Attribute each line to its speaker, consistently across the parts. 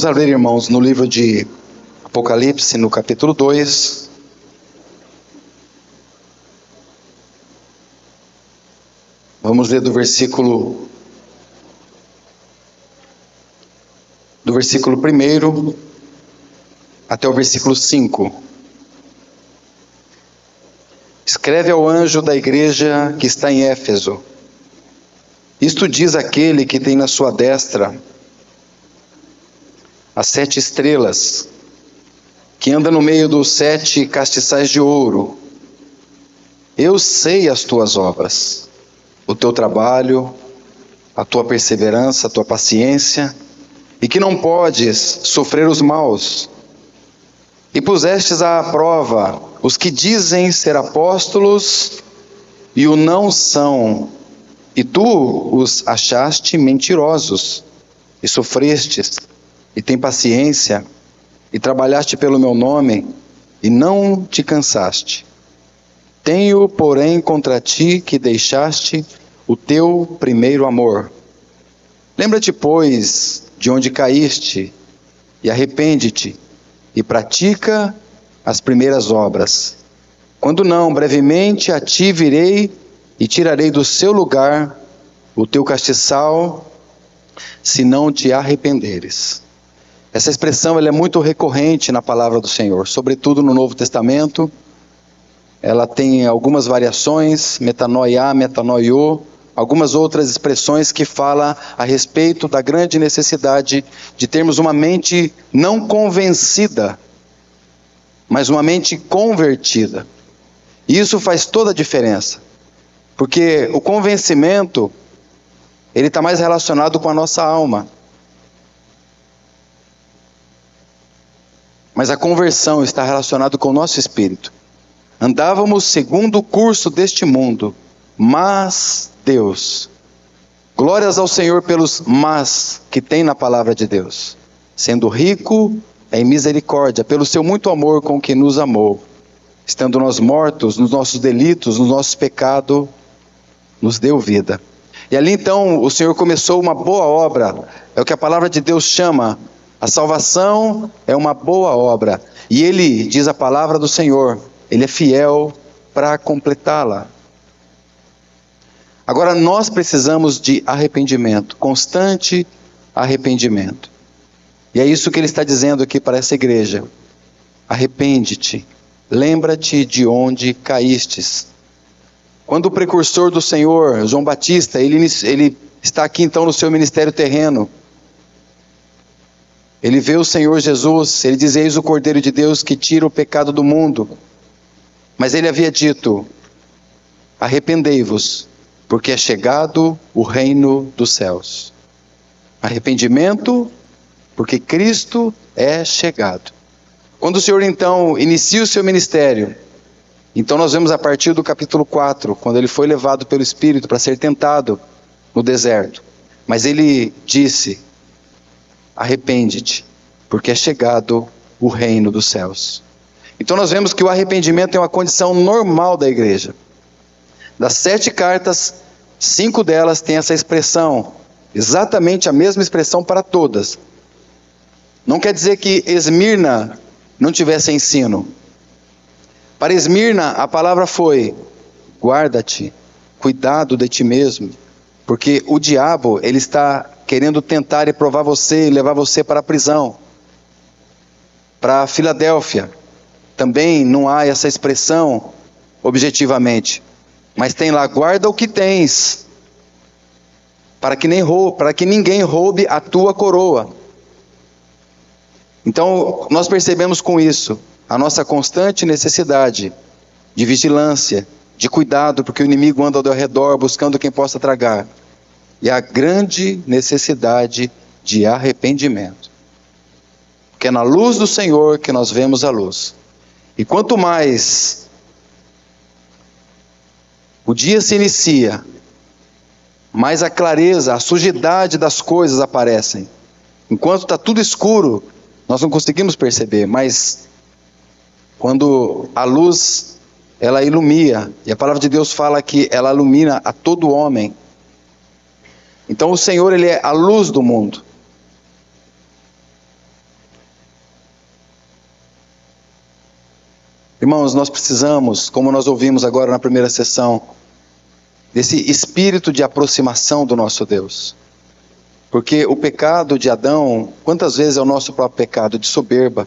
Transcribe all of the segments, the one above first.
Speaker 1: Vamos abrir, irmãos, no livro de Apocalipse, no capítulo 2. Vamos ler do versículo 1 até o versículo 5. Escreve ao anjo da igreja que está em Éfeso: isto diz aquele que tem na sua destra as 7 estrelas, que anda no meio dos 7 castiçais de ouro. Eu sei as tuas obras, o teu trabalho, a tua perseverança, a tua paciência, e que não podes sofrer os maus. E pusestes à prova os que dizem ser apóstolos e o não são, e tu os achaste mentirosos, e sofrestes, e tem paciência, e trabalhaste pelo meu nome, e não te cansaste. Tenho, porém, contra ti que deixaste o teu primeiro amor. Lembra-te, pois, de onde caíste, e arrepende-te, e pratica as primeiras obras. Quando não, brevemente a ti virei, e tirarei do seu lugar o teu castiçal, se não te arrependeres. Essa expressão ela é muito recorrente na palavra do Senhor, sobretudo no Novo Testamento. Ela tem algumas variações, metanoia, metanoio, algumas outras expressões que falam a respeito da grande necessidade de termos uma mente não convencida, mas uma mente convertida. E isso faz toda a diferença, porque o convencimento, ele está mais relacionado com a nossa alma. Mas a conversão está relacionada com o nosso espírito. Andávamos segundo o curso deste mundo, mas Deus. Glórias ao Senhor pelos mas que tem na palavra de Deus. Sendo rico em misericórdia, pelo seu muito amor com que nos amou. Estando nós mortos nos nossos delitos, nos nossos pecados, nos deu vida. E ali então o Senhor começou uma boa obra. É o que a palavra de Deus chama. A salvação é uma boa obra. E Ele, diz a palavra do Senhor, Ele é fiel para completá-la. Agora nós precisamos de arrependimento, constante arrependimento. E é isso que Ele está dizendo aqui para essa igreja. Arrepende-te, lembra-te de onde caístes. Quando o precursor do Senhor, João Batista, ele está aqui então no seu ministério terreno. Ele vê o Senhor Jesus, ele diz: eis o Cordeiro de Deus que tira o pecado do mundo. Mas ele havia dito: arrependei-vos, porque é chegado o reino dos céus. Arrependimento, porque Cristo é chegado. Quando o Senhor então inicia o seu ministério, então nós vemos a partir do capítulo 4, quando ele foi levado pelo Espírito para ser tentado no deserto. Mas ele disse: arrepende-te, porque é chegado o reino dos céus. Então nós vemos que o arrependimento é uma condição normal da igreja. Das 7 cartas, 5 delas têm essa expressão, exatamente a mesma expressão para todas. Não quer dizer que Esmirna não tivesse ensino. Para Esmirna a palavra foi: guarda-te, cuidado de ti mesmo, porque o diabo ele está querendo tentar e provar você e levar você para a prisão. Para Filadélfia, também não há essa expressão objetivamente, mas tem lá: guarda o que tens, para que ninguém roube a tua coroa. Então nós percebemos com isso a nossa constante necessidade de vigilância, de cuidado, porque o inimigo anda ao redor buscando quem possa tragar. E a grande necessidade de arrependimento. Porque é na luz do Senhor que nós vemos a luz. E quanto mais o dia se inicia, mais a clareza, a sujidade das coisas aparecem. Enquanto está tudo escuro, nós não conseguimos perceber, mas quando a luz, ela ilumina, e a palavra de Deus fala que ela ilumina a todo homem. Então o Senhor, Ele é a luz do mundo. Irmãos, nós precisamos, como nós ouvimos agora na primeira sessão, desse espírito de aproximação do nosso Deus. Porque o pecado de Adão, quantas vezes é o nosso próprio pecado? De soberba,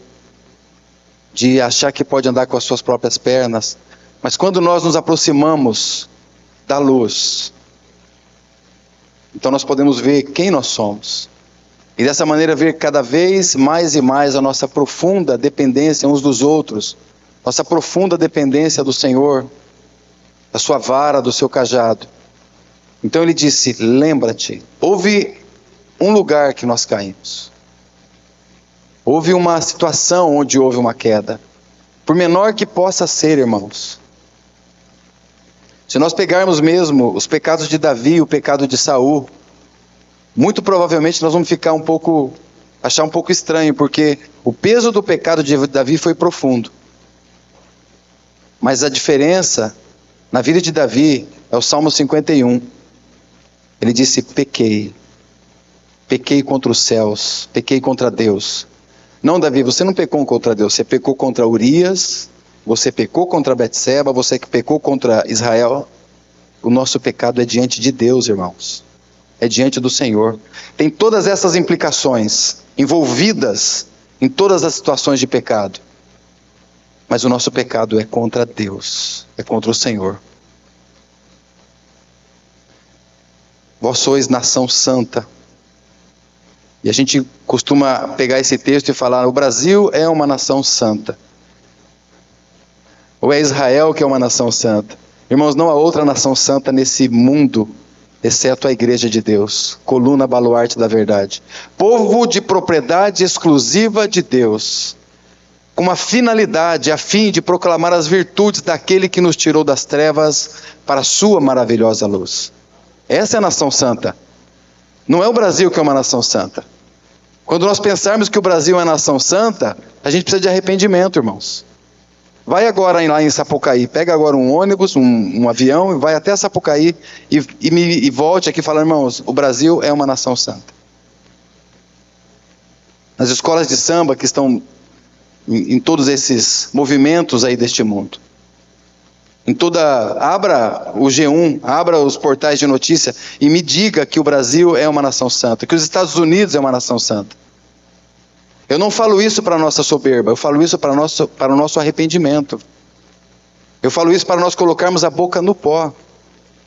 Speaker 1: de achar que pode andar com as suas próprias pernas. Mas quando nós nos aproximamos da luz, então nós podemos ver quem nós somos. E dessa maneira ver cada vez mais e mais a nossa profunda dependência uns dos outros. Nossa profunda dependência do Senhor, da sua vara, do seu cajado. Então ele disse, lembra-te, houve um lugar que nós caímos. Houve uma situação onde houve uma queda. Por menor que possa ser, irmãos. Se nós pegarmos mesmo os pecados de Davi e o pecado de Saul, muito provavelmente nós vamos achar um pouco estranho, porque o peso do pecado de Davi foi profundo. Mas a diferença na vida de Davi é o Salmo 51. Ele disse, pequei contra os céus, pequei contra Deus. Não, Davi, você não pecou contra Deus, você pecou contra Urias, você pecou contra Betseba, você que pecou contra Israel. O nosso pecado é diante de Deus, irmãos. É diante do Senhor. Tem todas essas implicações envolvidas em todas as situações de pecado. Mas o nosso pecado é contra Deus, é contra o Senhor. Vós sois nação santa. E a gente costuma pegar esse texto e falar, o Brasil é uma nação santa. Ou é Israel que é uma nação santa. Irmãos, não há outra nação santa nesse mundo, exceto a igreja de Deus, coluna baluarte da verdade. Povo de propriedade exclusiva de Deus, com uma finalidade, a fim de proclamar as virtudes daquele que nos tirou das trevas para a sua maravilhosa luz. Essa é a nação santa. Não é o Brasil que é uma nação santa. Quando nós pensarmos que o Brasil é uma nação santa, a gente precisa de arrependimento, irmãos. Vai agora lá em Sapucaí, pega agora um ônibus, um avião, e vai até Sapucaí e volte aqui falando, irmãos, o Brasil é uma nação santa. Nas escolas de samba que estão em todos esses movimentos aí deste mundo. Abra o G1, abra os portais de notícia e me diga que o Brasil é uma nação santa, que os Estados Unidos é uma nação santa. Eu não falo isso para a nossa soberba, eu falo isso para o nosso arrependimento. Eu falo isso para nós colocarmos a boca no pó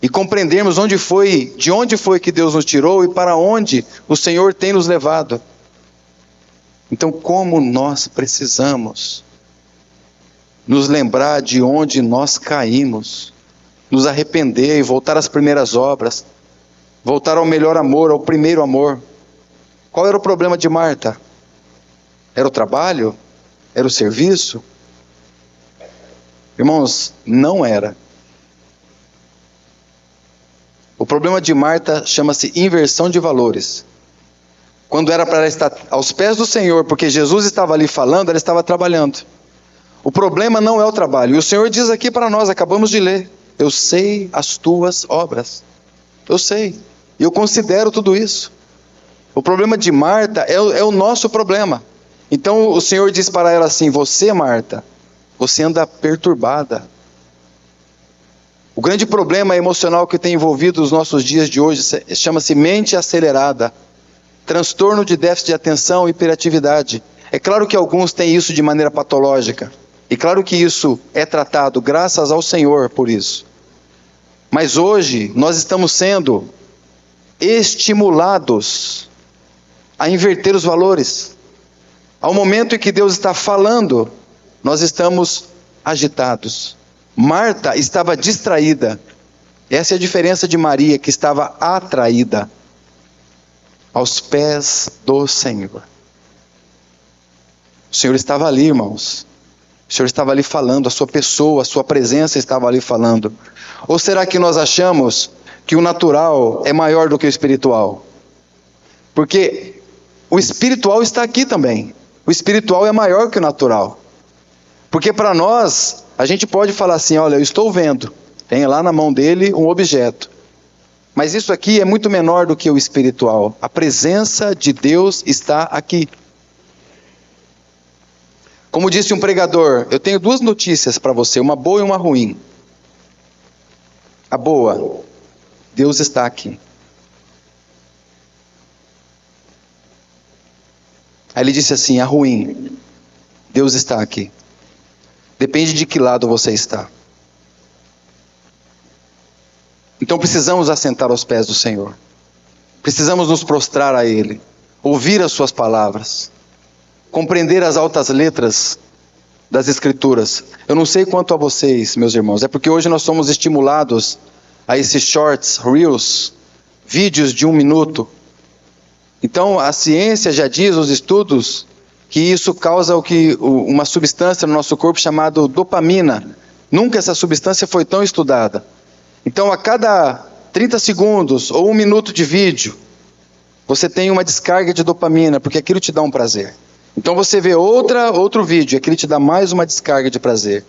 Speaker 1: e compreendermos de onde foi que Deus nos tirou e para onde o Senhor tem nos levado. Então, como nós precisamos nos lembrar de onde nós caímos, nos arrepender e voltar às primeiras obras, voltar ao melhor amor, ao primeiro amor. Qual era o problema de Marta? Era o trabalho? Era o serviço? Irmãos, não era. O problema de Marta chama-se inversão de valores. Quando era para ela estar aos pés do Senhor, porque Jesus estava ali falando, ela estava trabalhando. O problema não é o trabalho. E o Senhor diz aqui para nós, acabamos de ler, eu sei as tuas obras. Eu sei. E eu considero tudo isso. O problema de Marta é o nosso problema. Então o Senhor diz para ela assim, você, Marta, você anda perturbada. O grande problema emocional que tem envolvido os nossos dias de hoje chama-se mente acelerada. Transtorno de déficit de atenção e hiperatividade. É claro que alguns têm isso de maneira patológica. E claro que isso é tratado, graças ao Senhor por isso. Mas hoje nós estamos sendo estimulados a inverter os valores. Ao momento em que Deus está falando, nós estamos agitados. Marta estava distraída. Essa é a diferença de Maria, que estava atraída aos pés do Senhor. O Senhor estava ali, irmãos. O Senhor estava ali falando, a sua pessoa, a sua presença estava ali falando. Ou será que nós achamos que o natural é maior do que o espiritual? Porque o espiritual está aqui também. O espiritual é maior que o natural. Porque para nós, a gente pode falar assim, olha, eu estou vendo. Tem lá na mão dele um objeto. Mas isso aqui é muito menor do que o espiritual. A presença de Deus está aqui. Como disse um pregador, eu tenho duas notícias para você, uma boa e uma ruim. A boa, Deus está aqui. Aí ele disse assim, a ruim, Deus está aqui. Depende de que lado você está. Então precisamos assentar aos pés do Senhor. Precisamos nos prostrar a Ele, ouvir as suas palavras, compreender as altas letras das Escrituras. Eu não sei quanto a vocês, meus irmãos, é porque hoje nós somos estimulados a esses shorts, reels, vídeos de 1 minuto. Então a ciência já diz, os estudos, que isso causa uma substância no nosso corpo chamada dopamina. Nunca essa substância foi tão estudada. Então a cada 30 segundos ou 1 minuto de vídeo, você tem uma descarga de dopamina, porque aquilo te dá um prazer. Então você vê outro vídeo, aquilo te dá mais uma descarga de prazer.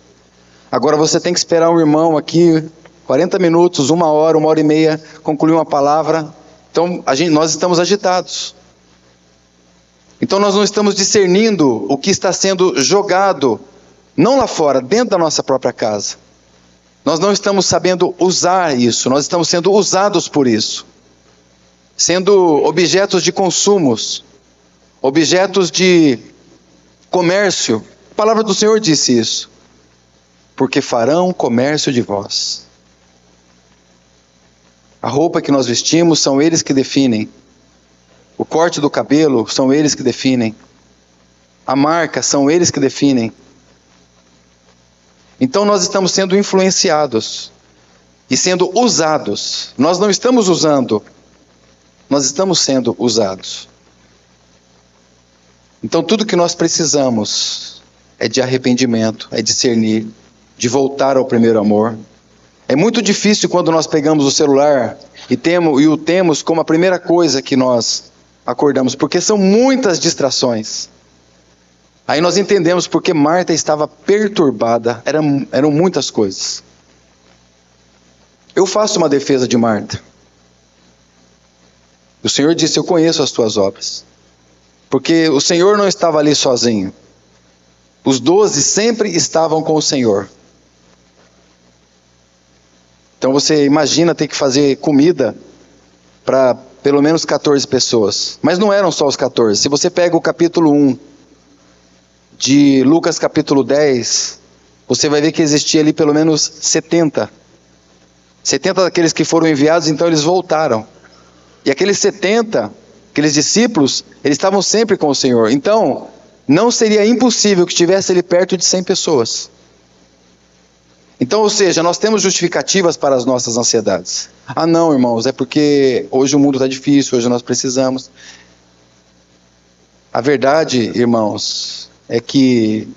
Speaker 1: Agora você tem que esperar um irmão aqui, 40 minutos, 1 hora, 1h30, concluir uma palavra. Então nós estamos agitados. Então nós não estamos discernindo o que está sendo jogado, não lá fora, dentro da nossa própria casa. Nós não estamos sabendo usar isso, nós estamos sendo usados por isso. Sendo objetos de consumos, objetos de comércio. A palavra do Senhor disse isso. Porque farão comércio de vós. A roupa que nós vestimos são eles que definem. O corte do cabelo são eles que definem. A marca são eles que definem. Então nós estamos sendo influenciados e sendo usados. Nós não estamos usando, nós estamos sendo usados. Então tudo que nós precisamos é de arrependimento, é discernir, de voltar ao primeiro amor. É muito difícil quando nós pegamos o celular e o temos como a primeira coisa que nós acordamos, porque são muitas distrações. Aí nós entendemos porque Marta estava perturbada, eram muitas coisas. Eu faço uma defesa de Marta. O Senhor disse, eu conheço as tuas obras. Porque o Senhor não estava ali sozinho. Os 12 sempre estavam com o Senhor. Então você imagina ter que fazer comida para pelo menos 14 pessoas. Mas não eram só os 14. Se você pega o capítulo 1 de Lucas capítulo 10, você vai ver que existia ali pelo menos 70. 70 daqueles que foram enviados, então eles voltaram. E aqueles 70, aqueles discípulos, eles estavam sempre com o Senhor. Então, não seria impossível que estivesse ali perto de 100 pessoas. Então, ou seja, nós temos justificativas para as nossas ansiedades. Ah não, irmãos, é porque hoje o mundo está difícil, hoje nós precisamos. A verdade, irmãos, é que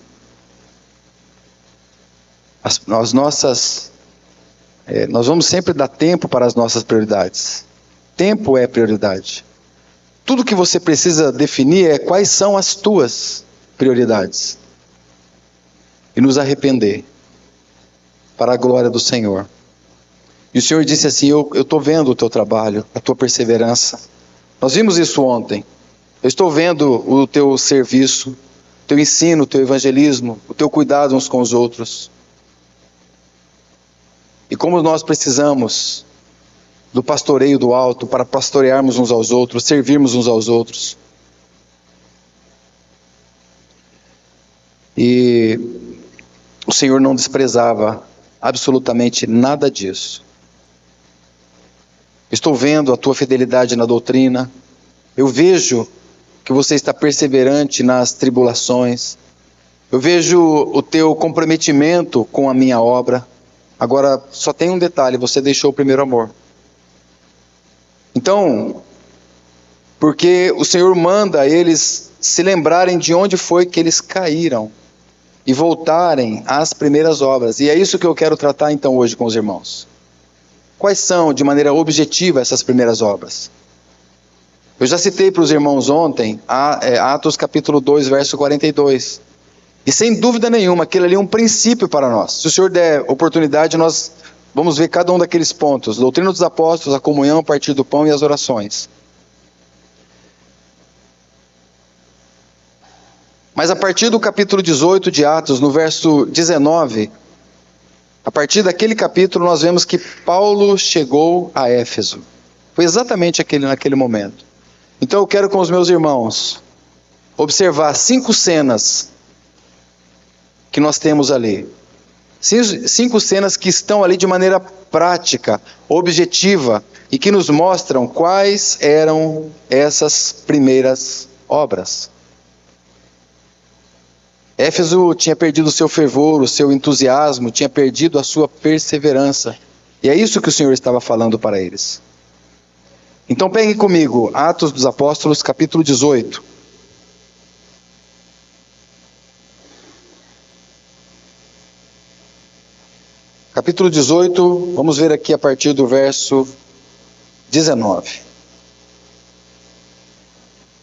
Speaker 1: nós vamos sempre dar tempo para as nossas prioridades. Tempo é prioridade. Tudo que você precisa definir é quais são as tuas prioridades. E nos arrepender para a glória do Senhor. E o Senhor disse assim, eu estou vendo o teu trabalho, a tua perseverança. Nós vimos isso ontem. Eu estou vendo o teu serviço, o teu ensino, o teu evangelismo, o teu cuidado uns com os outros. E como nós precisamos do pastoreio do alto para pastorearmos uns aos outros, servirmos uns aos outros. E o Senhor não desprezava absolutamente nada disso. Estou vendo a tua fidelidade na doutrina. Eu vejo que você está perseverante nas tribulações. Eu vejo o teu comprometimento com a minha obra. Agora, só tem um detalhe, você deixou o primeiro amor. Então, porque o Senhor manda eles se lembrarem de onde foi que eles caíram e voltarem às primeiras obras. E é isso que eu quero tratar então hoje com os irmãos. Quais são, de maneira objetiva, essas primeiras obras? Eu já citei para os irmãos ontem, Atos capítulo 2, verso 42. E sem dúvida nenhuma, aquilo ali é um princípio para nós. Se o Senhor der oportunidade, nós vamos ver cada um daqueles pontos. Doutrina dos apóstolos, a comunhão, o partir do pão e as orações. Mas a partir do capítulo 18 de Atos, no verso 19, a partir daquele capítulo nós vemos que Paulo chegou a Éfeso. Foi exatamente naquele momento. Então eu quero com os meus irmãos observar 5 cenas que nós temos ali. 5 cenas que estão ali de maneira prática, objetiva, e que nos mostram quais eram essas primeiras obras. Éfeso tinha perdido o seu fervor, o seu entusiasmo, tinha perdido a sua perseverança. E é isso que o Senhor estava falando para eles. Então peguem comigo, Atos dos Apóstolos, capítulo 18. Capítulo 18, vamos ver aqui a partir do verso 19.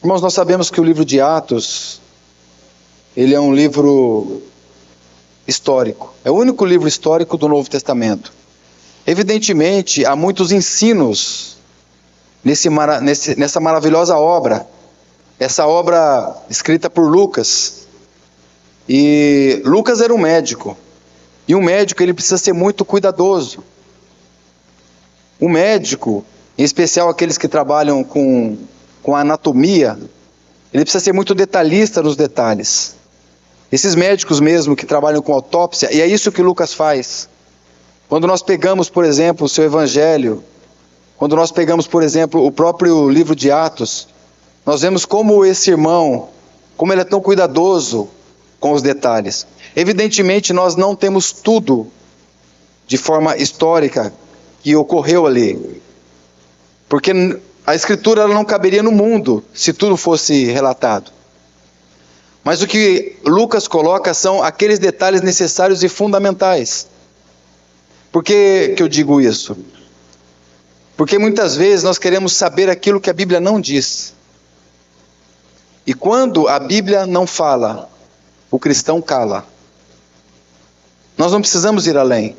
Speaker 1: Irmãos, nós sabemos que o livro de Atos, ele é um livro histórico. É o único livro histórico do Novo Testamento. Evidentemente, há muitos ensinos nessa maravilhosa obra. Essa obra escrita por Lucas. E Lucas era um médico. E um médico, ele precisa ser muito cuidadoso. Um médico, em especial aqueles que trabalham com a anatomia, ele precisa ser muito detalhista nos detalhes. Esses médicos mesmo que trabalham com autópsia, e é isso que Lucas faz. Quando nós pegamos, por exemplo, o seu evangelho, quando nós pegamos, por exemplo, o próprio livro de Atos, nós vemos como esse irmão, como ele é tão cuidadoso com os detalhes. Evidentemente, nós não temos tudo de forma histórica que ocorreu ali. Porque a Escritura ela não caberia no mundo se tudo fosse relatado. Mas o que Lucas coloca são aqueles detalhes necessários e fundamentais. Por que eu digo isso? Porque muitas vezes nós queremos saber aquilo que a Bíblia não diz. E quando a Bíblia não fala, o cristão cala. Nós não precisamos ir além.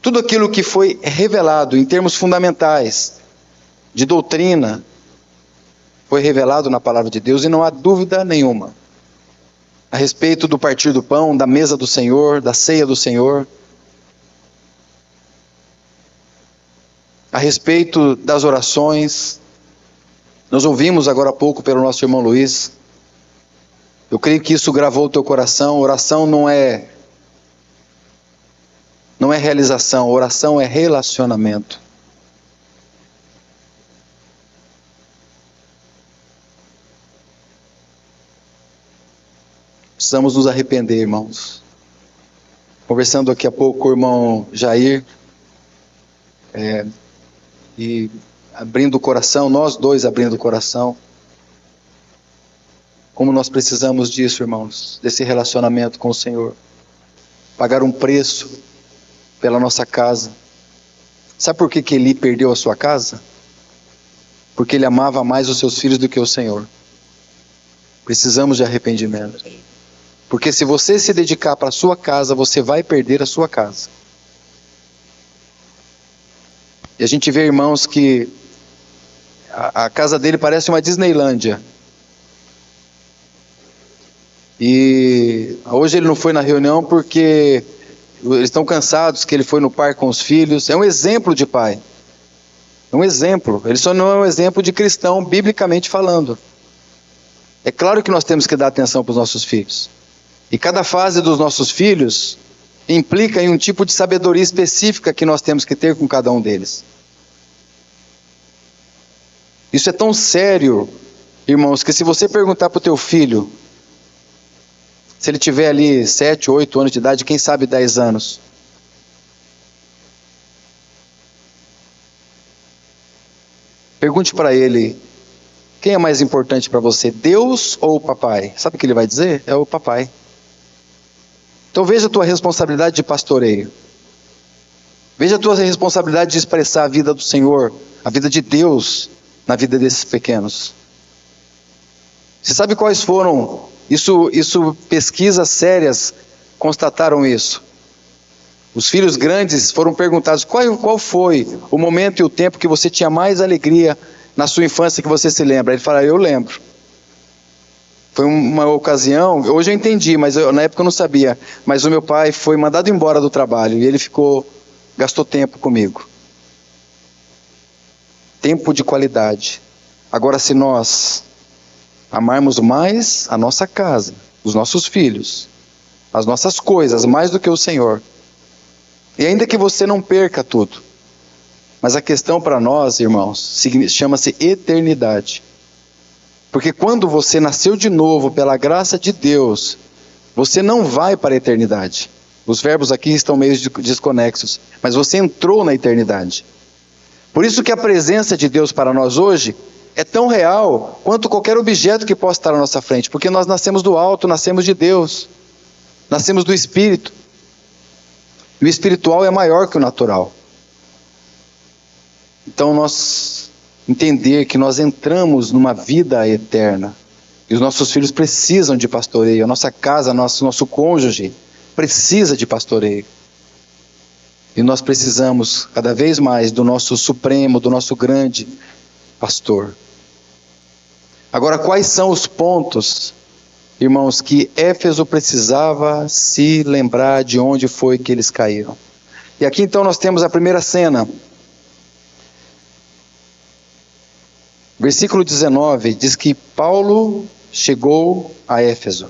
Speaker 1: Tudo aquilo que foi revelado em termos fundamentais, de doutrina, foi revelado na palavra de Deus, e não há dúvida nenhuma a respeito do partir do pão, da mesa do Senhor, da ceia do Senhor, a respeito das orações. Nós ouvimos agora há pouco pelo nosso irmão Luiz. Eu creio que isso gravou o teu coração. Oração não é realização, oração é relacionamento. Precisamos nos arrepender, irmãos. Conversando aqui a pouco com o irmão Jair, e abrindo o coração, nós dois abrindo o coração. Como nós precisamos disso, irmãos, desse relacionamento com o Senhor. Pagar um preço pela nossa casa. Sabe por que Eli perdeu a sua casa? Porque ele amava mais os seus filhos do que o Senhor. Precisamos de arrependimento. Porque se você se dedicar para a sua casa, você vai perder a sua casa. E a gente vê, irmãos, que a casa dele parece uma Disneylândia. E hoje ele não foi na reunião porque eles estão cansados, que ele foi no parque com os filhos. É um exemplo de pai. É um exemplo. Ele só não é um exemplo de cristão, biblicamente falando. É claro que nós temos que dar atenção para os nossos filhos. E cada fase dos nossos filhos implica em um tipo de sabedoria específica que nós temos que ter com cada um deles. Isso é tão sério, irmãos, que se você perguntar para o teu filho, se ele tiver ali 7, 8 anos de idade, quem sabe 10 anos. Pergunte para ele, quem é mais importante para você, Deus ou o papai? Sabe o que ele vai dizer? É o papai. Então veja a tua responsabilidade de pastoreio. Veja a tua responsabilidade de expressar a vida do Senhor, a vida de Deus na vida desses pequenos. Você sabe quais foram? Isso pesquisas sérias constataram isso. Os filhos grandes foram perguntados qual foi o momento e o tempo que você tinha mais alegria na sua infância que você se lembra. Ele fala, eu lembro. Foi uma ocasião, hoje eu entendi, mas na época eu não sabia. Mas o meu pai foi mandado embora do trabalho e ele gastou tempo comigo. Tempo de qualidade. Agora, se nós amarmos mais a nossa casa, os nossos filhos, as nossas coisas, mais do que o Senhor, e ainda que você não perca tudo, mas a questão para nós, irmãos, chama-se eternidade. Porque quando você nasceu de novo pela graça de Deus, você não vai para a eternidade. Os verbos aqui estão meio desconexos, mas você entrou na eternidade. Por isso que a presença de Deus para nós hoje é tão real quanto qualquer objeto que possa estar à nossa frente, porque nós nascemos do alto, nascemos de Deus, nascemos do Espírito. E o espiritual é maior que o natural. Então nós entender que nós entramos numa vida eterna, e os nossos filhos precisam de pastoreio, a nossa casa, nosso cônjuge precisa de pastoreio. E nós precisamos cada vez mais do nosso supremo, do nosso grande pastor. Agora, quais são os pontos, irmãos, que Éfeso precisava se lembrar de onde foi que eles caíram? E aqui então nós temos a primeira cena. Versículo 19 diz que Paulo chegou a Éfeso.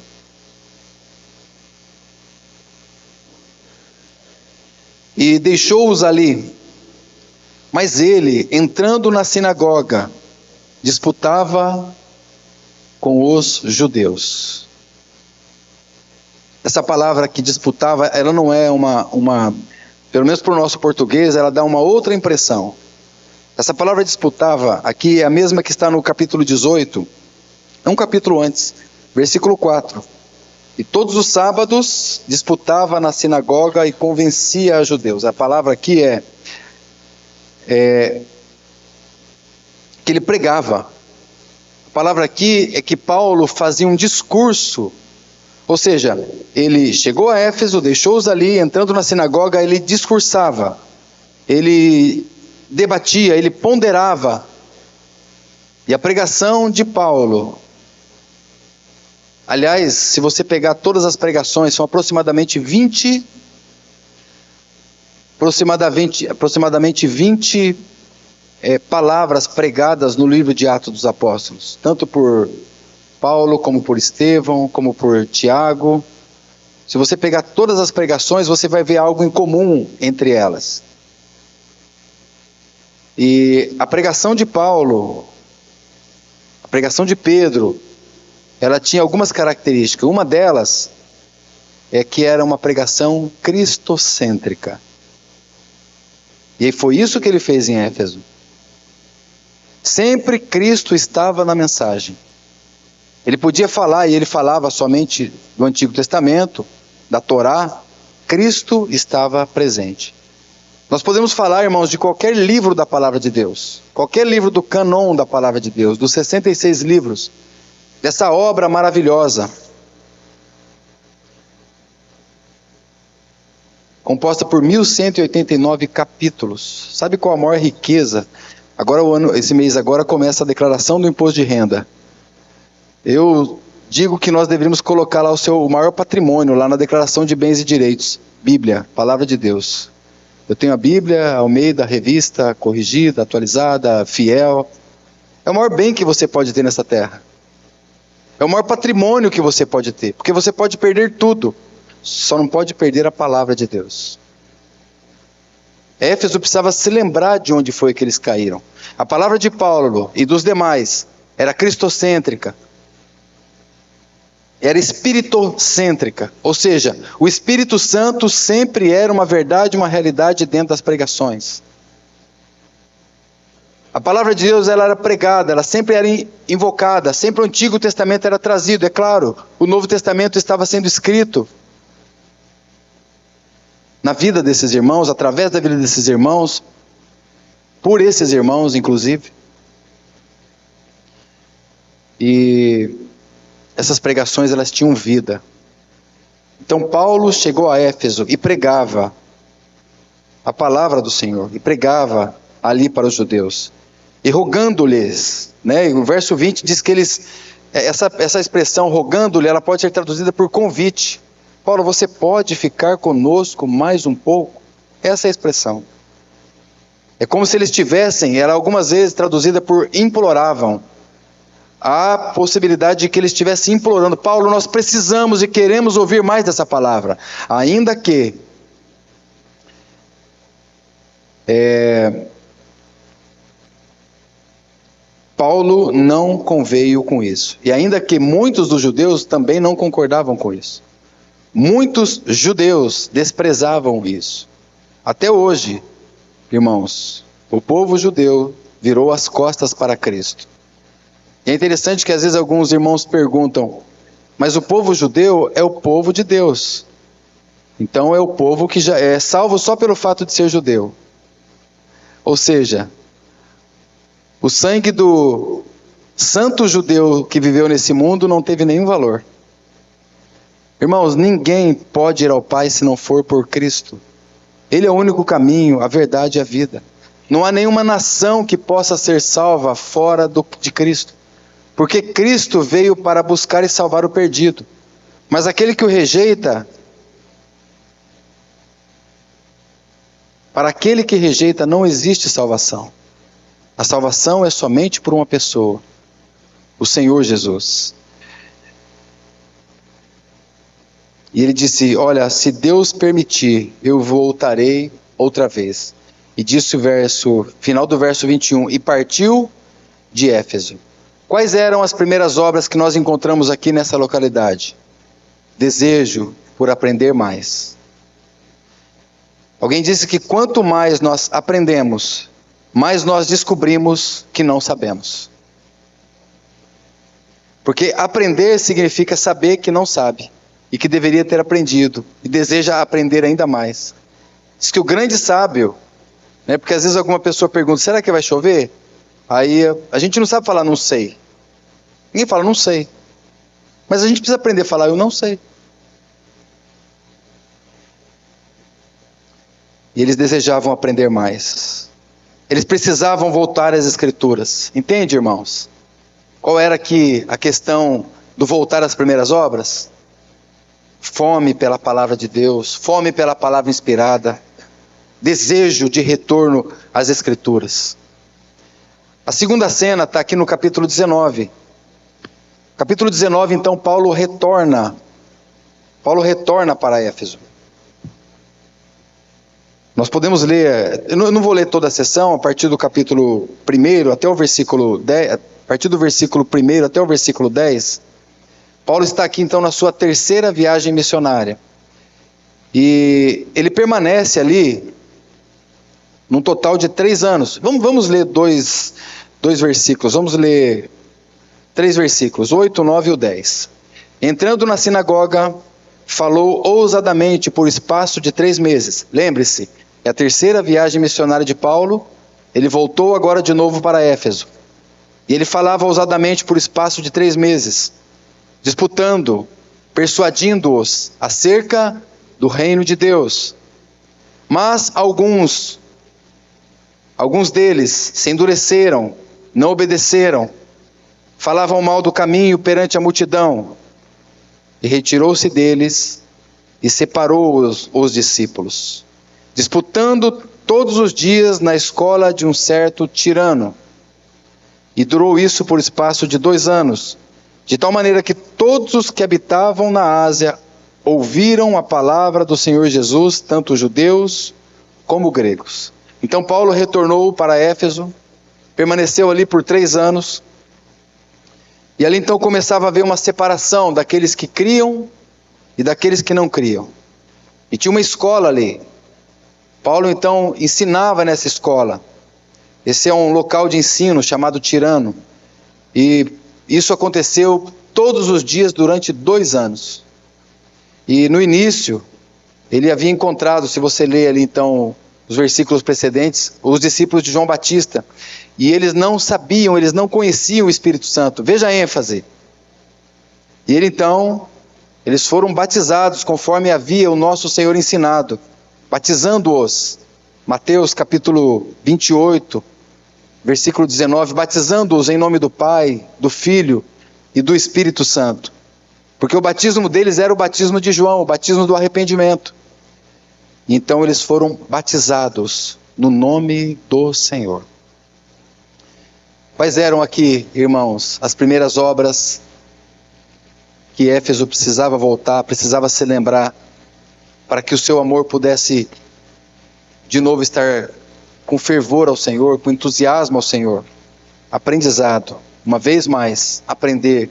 Speaker 1: E deixou-os ali. Mas ele, entrando na sinagoga, disputava com os judeus. Essa palavra que disputava, ela não é pelo menos para o nosso português, ela dá uma outra impressão. Essa palavra disputava aqui é a mesma que está no capítulo 18, um capítulo antes, versículo 4. E todos os sábados disputava na sinagoga e convencia a judeus. A palavra aqui é que ele pregava. A palavra aqui é que Paulo fazia um discurso. Ou seja, ele chegou a Éfeso, deixou-os ali, entrando na sinagoga, ele discursava. Ele debatia, ele ponderava. E a pregação de Paulo, aliás, se você pegar todas as pregações, são aproximadamente 20 palavras pregadas no livro de Atos dos Apóstolos, tanto por Paulo, como por Estevão, como por Tiago. Se você pegar todas as pregações, você vai ver algo em comum entre elas. E a pregação de Paulo, a pregação de Pedro, ela tinha algumas características. Uma delas é que era uma pregação cristocêntrica. E foi isso que ele fez em Éfeso. Sempre Cristo estava na mensagem. Ele podia falar, e ele falava somente do Antigo Testamento, da Torá. Cristo estava presente. Nós podemos falar, irmãos, de qualquer livro da palavra de Deus, qualquer livro do cânon da palavra de Deus, dos 66 livros, dessa obra maravilhosa, composta por 1189 capítulos. Sabe qual a maior riqueza? Agora esse mês agora começa a declaração do imposto de renda. Eu digo que nós deveríamos colocar lá o maior patrimônio, lá na declaração de bens e direitos. Bíblia, palavra de Deus. Eu tenho a Bíblia, Almeida, revista, corrigida, atualizada, fiel. É o maior bem que você pode ter nessa terra. É o maior patrimônio que você pode ter. Porque você pode perder tudo, só não pode perder a palavra de Deus. Éfeso precisava se lembrar de onde foi que eles caíram. A palavra de Paulo e dos demais era cristocêntrica. Era espiritocêntrica, ou seja, o Espírito Santo sempre era uma verdade, uma realidade dentro das pregações. A palavra de Deus ela era pregada, ela sempre era invocada, sempre o Antigo Testamento era trazido, é claro, o Novo Testamento estava sendo escrito na vida desses irmãos, através da vida desses irmãos, por esses irmãos inclusive. E essas pregações elas tinham vida. Então Paulo chegou a Éfeso e pregava a palavra do Senhor, e pregava ali para os judeus, e rogando-lhes, né? O verso 20 diz que eles Essa expressão rogando-lhe, ela pode ser traduzida por convite. Paulo, você pode ficar conosco mais um pouco? Essa é a expressão. É como se eles tivessem, era algumas vezes traduzida por imploravam. Há possibilidade de que eles estivessem implorando: Paulo, nós precisamos e queremos ouvir mais dessa palavra. Ainda que Paulo não conveio com isso. E ainda que muitos dos judeus também não concordavam com isso. Muitos judeus desprezavam isso. Até hoje, irmãos, o povo judeu virou as costas para Cristo. E é interessante que às vezes alguns irmãos perguntam: mas o povo judeu é o povo de Deus. Então é o povo que já é salvo só pelo fato de ser judeu. Ou seja, o sangue do santo judeu que viveu nesse mundo não teve nenhum valor. Irmãos, ninguém pode ir ao Pai se não for por Cristo. Ele é o único caminho, a verdade e a vida. Não há nenhuma nação que possa ser salva fora de Cristo. Porque Cristo veio para buscar e salvar o perdido. Mas aquele que o rejeita, para aquele que rejeita não existe salvação. A salvação é somente por uma pessoa, o Senhor Jesus. E ele disse: olha, se Deus permitir, eu voltarei outra vez. E disse final do verso 21, e partiu de Éfeso. Quais eram as primeiras obras que nós encontramos aqui nessa localidade? Desejo por aprender mais. Alguém disse que quanto mais nós aprendemos, mais nós descobrimos que não sabemos. Porque aprender significa saber que não sabe, e que deveria ter aprendido, e deseja aprender ainda mais. Diz que o grande sábio, porque às vezes alguma pessoa pergunta: será que vai chover? Aí a gente não sabe falar não sei. Ninguém fala não sei. Mas a gente precisa aprender a falar eu não sei. E eles desejavam aprender mais. Eles precisavam voltar às Escrituras. Entende, irmãos? Qual era aqui a questão do voltar às primeiras obras? Fome pela palavra de Deus, fome pela palavra inspirada, desejo de retorno às Escrituras. A segunda cena está aqui no capítulo 19. Capítulo 19, então, Paulo retorna para Éfeso. Nós podemos ler, eu não vou ler toda a sessão, a partir do capítulo 1 até o versículo 10, a partir do versículo 1 até o versículo 10, Paulo está aqui então na sua terceira viagem missionária. E ele permanece ali num total de 3 anos. Vamos ler dois versículos, vamos ler 3 versículos, 8, 9 e o 10. Entrando na sinagoga, falou ousadamente por espaço de 3 meses. Lembre-se, é a terceira viagem missionária de Paulo. Ele voltou agora de novo para Éfeso. E ele falava ousadamente por espaço de 3 meses, disputando, persuadindo-os acerca do reino de Deus. Mas alguns deles se endureceram, não obedeceram, falavam mal do caminho perante a multidão. E retirou-se deles e separou os discípulos, disputando todos os dias na escola de um certo tirano. E durou isso por espaço de 2 anos, de tal maneira que todos os que habitavam na Ásia ouviram a palavra do Senhor Jesus, tanto judeus como gregos. Então Paulo retornou para Éfeso, permaneceu ali por 3 anos, e ali então começava a haver uma separação daqueles que criam e daqueles que não criam. E tinha uma escola ali. Paulo então ensinava nessa escola. Esse é um local de ensino chamado Tirano. E isso aconteceu todos os dias durante 2 anos. E no início, ele havia encontrado, se você ler ali então os versículos precedentes, os discípulos de João Batista. E eles não sabiam, eles não conheciam o Espírito Santo. Veja a ênfase. E eles foram batizados conforme havia o nosso Senhor ensinado, batizando-os. Mateus capítulo 28, versículo 19, batizando-os em nome do Pai, do Filho e do Espírito Santo. Porque o batismo deles era o batismo de João, o batismo do arrependimento. Então eles foram batizados no nome do Senhor. Quais eram aqui, irmãos, as primeiras obras que Éfeso precisava voltar, precisava se lembrar, para que o seu amor pudesse de novo estar com fervor ao Senhor, com entusiasmo ao Senhor? Aprendizado, uma vez mais, aprender,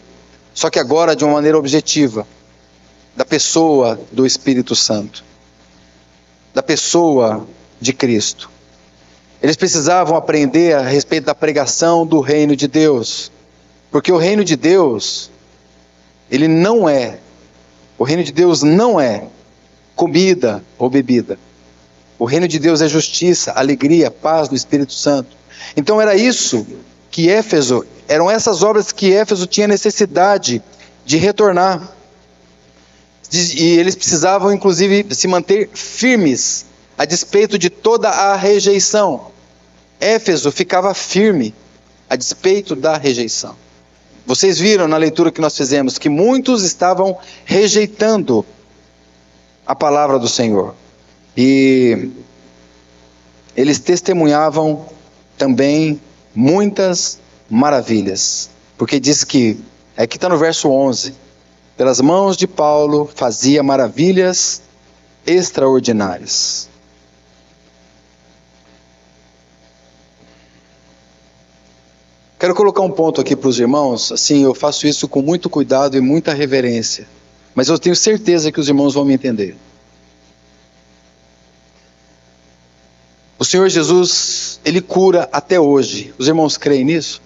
Speaker 1: só que agora de uma maneira objetiva, da pessoa do Espírito Santo, da pessoa de Cristo. Eles precisavam aprender a respeito da pregação do reino de Deus, porque o reino de Deus, o reino de Deus não é comida ou bebida. O reino de Deus é justiça, alegria, paz no Espírito Santo. Então eram essas obras que Éfeso tinha necessidade de retornar. E eles precisavam, inclusive, se manter firmes, a despeito de toda a rejeição. Éfeso ficava firme, a despeito da rejeição. Vocês viram na leitura que nós fizemos, que muitos estavam rejeitando a palavra do Senhor. E eles testemunhavam também muitas maravilhas. Porque diz que, aqui está no verso 11, pelas mãos de Paulo fazia maravilhas extraordinárias. Quero colocar um ponto aqui para os irmãos, assim, eu faço isso com muito cuidado e muita reverência, mas eu tenho certeza que os irmãos vão me entender. O Senhor Jesus, Ele cura até hoje. Os irmãos creem nisso?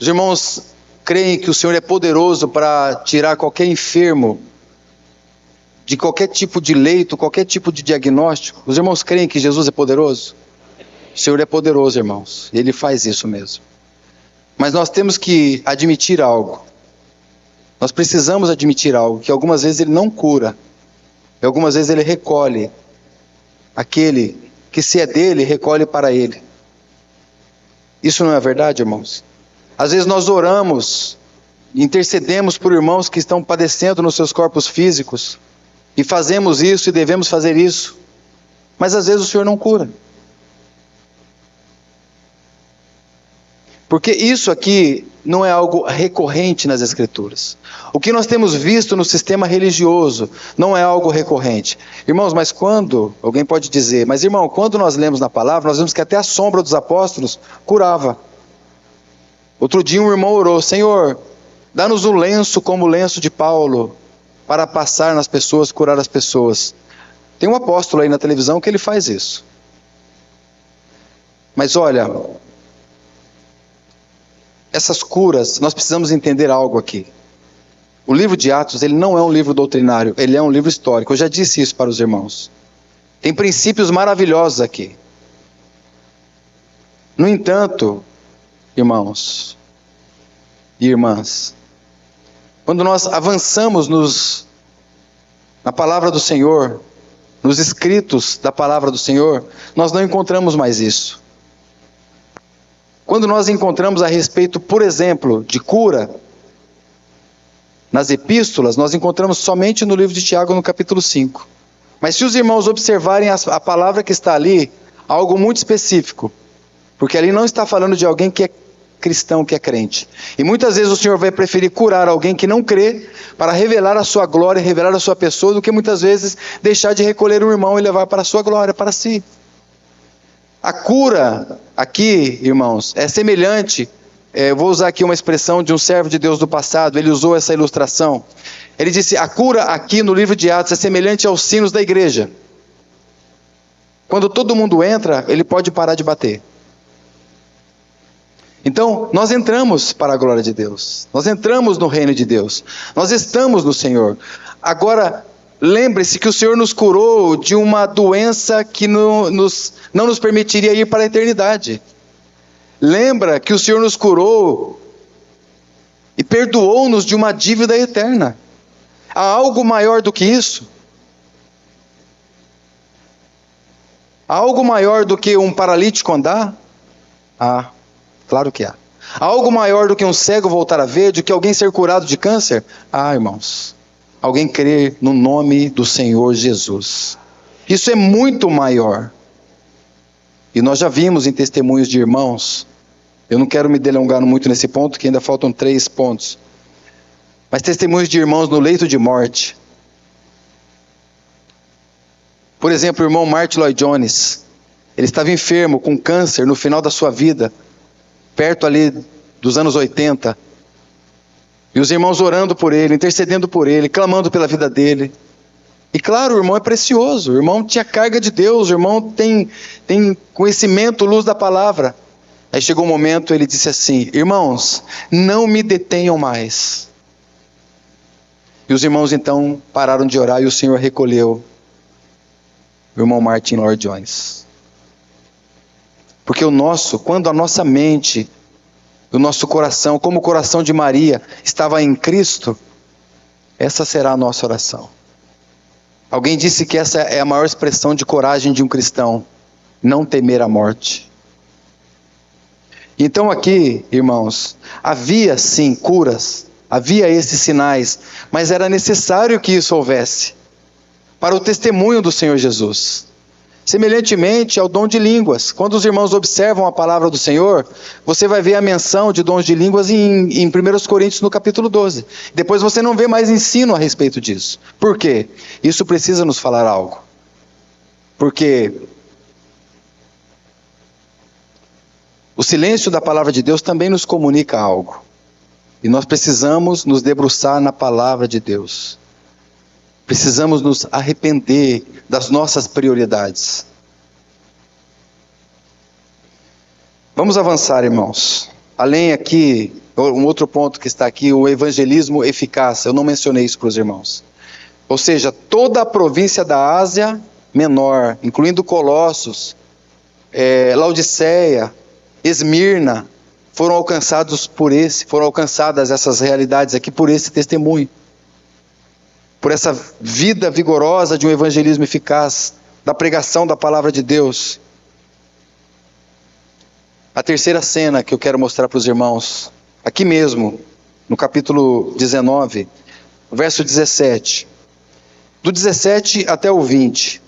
Speaker 1: Os irmãos creem que o Senhor é poderoso para tirar qualquer enfermo de qualquer tipo de leito, qualquer tipo de diagnóstico? Os irmãos creem que Jesus é poderoso? O Senhor é poderoso, irmãos. Ele faz isso mesmo. Mas nós temos que admitir algo. Nós precisamos admitir algo, que algumas vezes Ele não cura. E algumas vezes Ele recolhe aquele que, se é dele, recolhe para Ele. Isso não é verdade, irmãos? Às vezes nós oramos, intercedemos por irmãos que estão padecendo nos seus corpos físicos, e fazemos isso e devemos fazer isso, mas às vezes o Senhor não cura. Porque isso aqui não é algo recorrente nas Escrituras. O que nós temos visto no sistema religioso não é algo recorrente. Irmãos, mas quando, alguém pode dizer, mas irmão, quando nós lemos na palavra, nós vemos que até a sombra dos apóstolos curava. Outro dia um irmão orou, Senhor, dá-nos um lenço como o lenço de Paulo, para passar nas pessoas, curar as pessoas. Tem um apóstolo aí na televisão que ele faz isso. Mas olha, essas curas, nós precisamos entender algo aqui. O livro de Atos, ele não é um livro doutrinário, ele é um livro histórico. Eu já disse isso para os irmãos. Tem princípios maravilhosos aqui. No entanto, irmãos e irmãs, quando nós avançamos na palavra do Senhor, nos escritos da palavra do Senhor, nós não encontramos mais isso. Quando nós encontramos a respeito, por exemplo, de cura, nas epístolas, nós encontramos somente no livro de Tiago, no capítulo 5. Mas se os irmãos observarem a palavra que está ali, algo muito específico, porque ali não está falando de alguém que é cristão, que é crente. E muitas vezes o Senhor vai preferir curar alguém que não crê, para revelar a sua glória, revelar a sua pessoa, do que muitas vezes deixar de recolher um irmão e levar para a sua glória, para si. A cura aqui, irmãos, é semelhante, vou usar aqui uma expressão de um servo de Deus do passado, ele usou essa ilustração. Ele disse, a cura aqui no livro de Atos é semelhante aos sinos da igreja. Quando todo mundo entra, ele pode parar de bater. Então, nós entramos para a glória de Deus, nós entramos no reino de Deus, nós estamos no Senhor. Agora, lembre-se que o Senhor nos curou de uma doença que não nos permitiria ir para a eternidade. Lembra que o Senhor nos curou e perdoou-nos de uma dívida eterna. Há algo maior do que isso? Há algo maior do que um paralítico andar? Claro que há. Algo maior do que um cego voltar a ver, do que alguém ser curado de câncer? Ah, irmãos, alguém crer no nome do Senhor Jesus. Isso é muito maior. E nós já vimos em testemunhos de irmãos, eu não quero me delongar muito nesse ponto, que ainda faltam 3 pontos. Mas testemunhos de irmãos no leito de morte. Por exemplo, o irmão Martin Lloyd Jones, ele estava enfermo com câncer no final da sua vida, perto ali dos anos 80. E os irmãos orando por ele, intercedendo por ele, clamando pela vida dele. E claro, o irmão é precioso, o irmão tinha carga de Deus, o irmão tem conhecimento, luz da palavra. Aí chegou um momento, ele disse assim: irmãos, não me detenham mais. E os irmãos então pararam de orar e o Senhor recolheu o irmão Martin Lloyd Jones. Porque quando a nossa mente, o nosso coração, como o coração de Maria, estava em Cristo, essa será a nossa oração. Alguém disse que essa é a maior expressão de coragem de um cristão: não temer a morte. Então aqui, irmãos, havia sim curas, havia esses sinais, mas era necessário que isso houvesse, para o testemunho do Senhor Jesus. Semelhantemente ao dom de línguas, quando os irmãos observam a palavra do Senhor, você vai ver a menção de dons de línguas em 1 Coríntios no capítulo 12. Depois você não vê mais ensino a respeito disso. Por quê? Isso precisa nos falar algo. Porque o silêncio da palavra de Deus também nos comunica algo. E nós precisamos nos debruçar na palavra de Deus. Precisamos nos arrepender das nossas prioridades. Vamos avançar, irmãos. Além aqui, um outro ponto que está aqui, o evangelismo eficaz. Eu não mencionei isso para os irmãos. Ou seja, toda a província da Ásia Menor, incluindo Colossos, Laodiceia, Esmirna, foram alcançadas essas realidades aqui por esse testemunho. Por essa vida vigorosa de um evangelismo eficaz, da pregação da palavra de Deus. A terceira cena que eu quero mostrar para os irmãos, aqui mesmo, no capítulo 19, verso 17. Do 17 até o 20.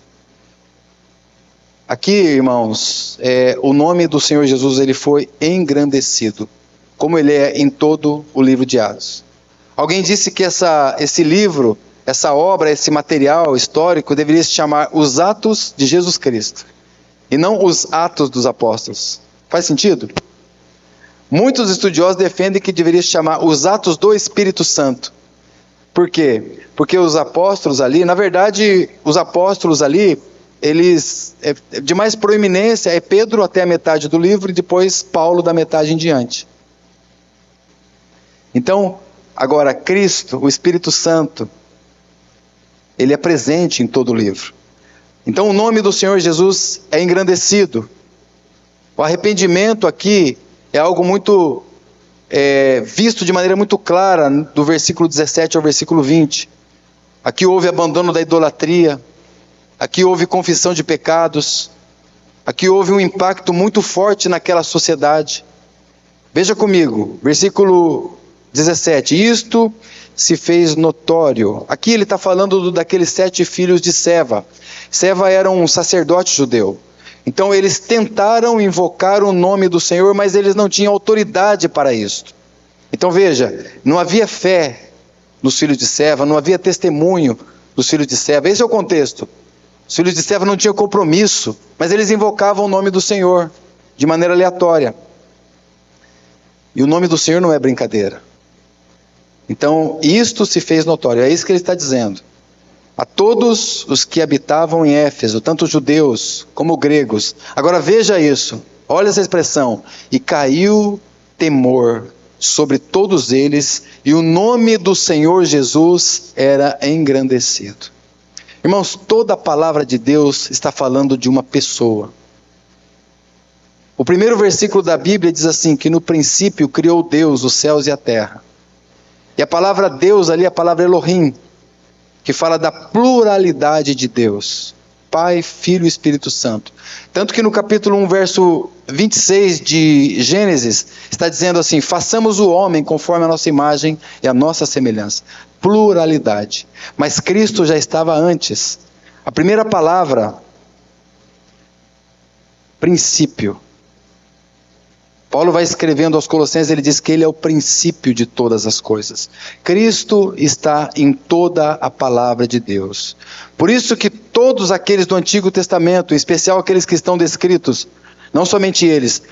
Speaker 1: Aqui, irmãos, o nome do Senhor Jesus, ele foi engrandecido, como ele é em todo o livro de Atos. Alguém disse que esse livro, essa obra, esse material histórico deveria se chamar Os Atos de Jesus Cristo, e não Os Atos dos Apóstolos. Faz sentido? Muitos estudiosos defendem que deveria se chamar Os Atos do Espírito Santo. Por quê? Porque os apóstolos ali, na verdade, os apóstolos ali, eles, de mais proeminência, é Pedro até a metade do livro e depois Paulo da metade em diante. Então, agora, Cristo, o Espírito Santo, ele é presente em todo o livro. Então o nome do Senhor Jesus é engrandecido. O arrependimento aqui é algo muito visto de maneira muito clara do versículo 17 ao versículo 20. Aqui houve abandono da idolatria, aqui houve confissão de pecados, aqui houve um impacto muito forte naquela sociedade. Veja comigo, versículo 17, isto se fez notório. Aqui ele está falando daqueles 7 filhos de Seva. Seva era um sacerdote judeu. Então eles tentaram invocar o nome do Senhor, mas eles não tinham autoridade para isso. Então veja, não havia fé nos filhos de Seva, não havia testemunho dos filhos de Seva. Esse é o contexto. Os filhos de Seva não tinham compromisso, mas eles invocavam o nome do Senhor de maneira aleatória. E o nome do Senhor não é brincadeira. Então, isto se fez notório, é isso que ele está dizendo. A todos os que habitavam em Éfeso, tanto judeus como gregos. Agora veja isso, olha essa expressão. E caiu temor sobre todos eles, e o nome do Senhor Jesus era engrandecido. Irmãos, toda a palavra de Deus está falando de uma pessoa. O primeiro versículo da Bíblia diz assim, que no princípio criou Deus os céus e a terra. E a palavra Deus ali é a palavra Elohim, que fala da pluralidade de Deus. Pai, Filho e Espírito Santo. Tanto que no capítulo 1, verso 26 de Gênesis, está dizendo assim: façamos o homem conforme a nossa imagem e a nossa semelhança. Pluralidade. Mas Cristo já estava antes. A primeira palavra, princípio. Paulo vai escrevendo aos Colossenses, ele diz que ele é o princípio de todas as coisas. Cristo está em toda a palavra de Deus. Por isso que todos aqueles do Antigo Testamento, em especial aqueles que estão descritos, não somente eles,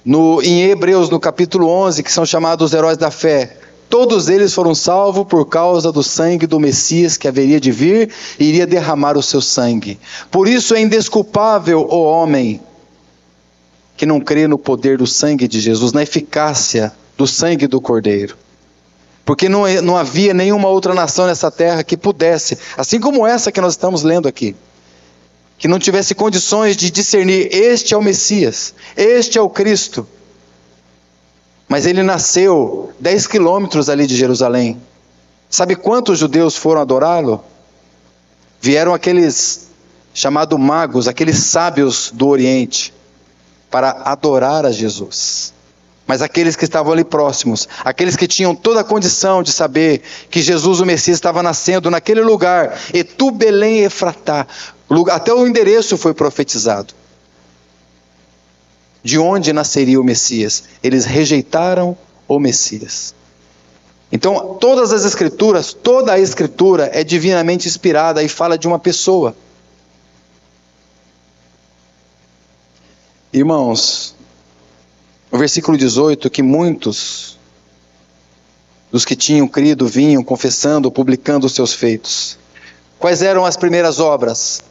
Speaker 1: em Hebreus, no capítulo 11, que são chamados os heróis da fé, todos eles foram salvos por causa do sangue do Messias que haveria de vir e iria derramar o seu sangue. Por isso é indesculpável o homem que não crê no poder do sangue de Jesus, na eficácia do sangue do Cordeiro. Porque não havia nenhuma outra nação nessa terra que pudesse, assim como essa que nós estamos lendo aqui, que não tivesse condições de discernir: este é o Messias, este é o Cristo. Mas ele nasceu 10 quilômetros ali de Jerusalém. Sabe quantos judeus foram adorá-lo? Vieram aqueles chamados magos, aqueles sábios do Oriente, para adorar a Jesus. Mas aqueles que estavam ali próximos, aqueles que tinham toda a condição de saber que Jesus, o Messias, estava nascendo naquele lugar, e tu, Belém Efratá, até o endereço foi profetizado, de onde nasceria o Messias. Eles rejeitaram o Messias. Então, todas as escrituras, toda a escritura é divinamente inspirada e fala de uma pessoa. Irmãos, no versículo 18, que muitos dos que tinham crido vinham confessando, publicando os seus feitos. Quais eram as primeiras obras?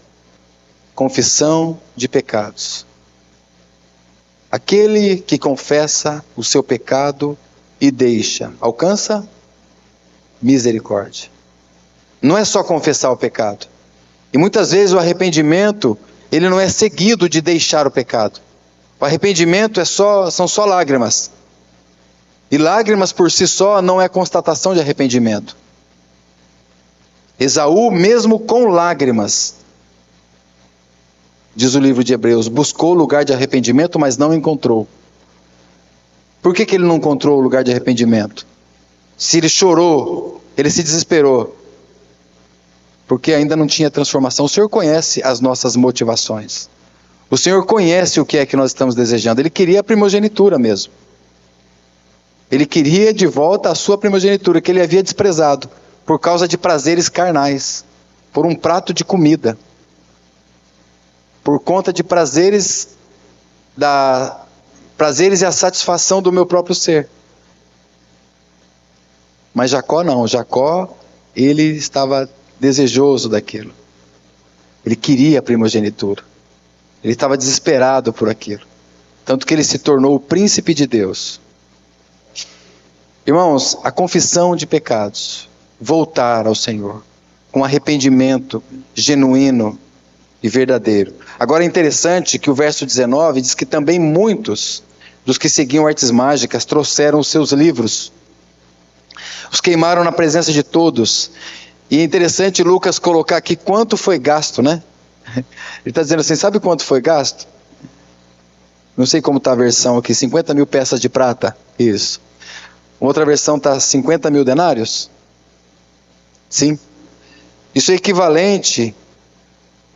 Speaker 1: Confissão de pecados. Aquele que confessa o seu pecado e deixa, alcança misericórdia. Não é só confessar o pecado. E muitas vezes o arrependimento, ele não é seguido de deixar o pecado. O arrependimento são só lágrimas. E lágrimas por si só não é constatação de arrependimento. Esaú, mesmo com lágrimas, diz o livro de Hebreus, buscou lugar de arrependimento, mas não encontrou. Por que ele não encontrou o lugar de arrependimento? Se ele chorou, ele se desesperou, porque ainda não tinha transformação. O Senhor conhece as nossas motivações. O Senhor conhece o que é que nós estamos desejando. Ele queria a primogenitura mesmo. Ele queria de volta a sua primogenitura, que ele havia desprezado, por causa de prazeres carnais, por um prato de comida, por conta de prazeres e a satisfação do meu próprio ser. Mas Jacó não. Jacó, ele estava desejoso daquilo. Ele queria a primogenitura. Ele estava desesperado por aquilo. Tanto que ele se tornou o príncipe de Deus. Irmãos, a confissão de pecados, voltar ao Senhor, com arrependimento genuíno e verdadeiro. Agora é interessante que o verso 19 diz que também muitos dos que seguiam artes mágicas trouxeram os seus livros. Os queimaram na presença de todos. E é interessante Lucas colocar aqui quanto foi gasto, né? Ele está dizendo assim, sabe quanto foi gasto? Não sei como está a versão aqui, 50 mil peças de prata. Isso. Outra versão está 50 mil denários? Sim. Isso é equivalente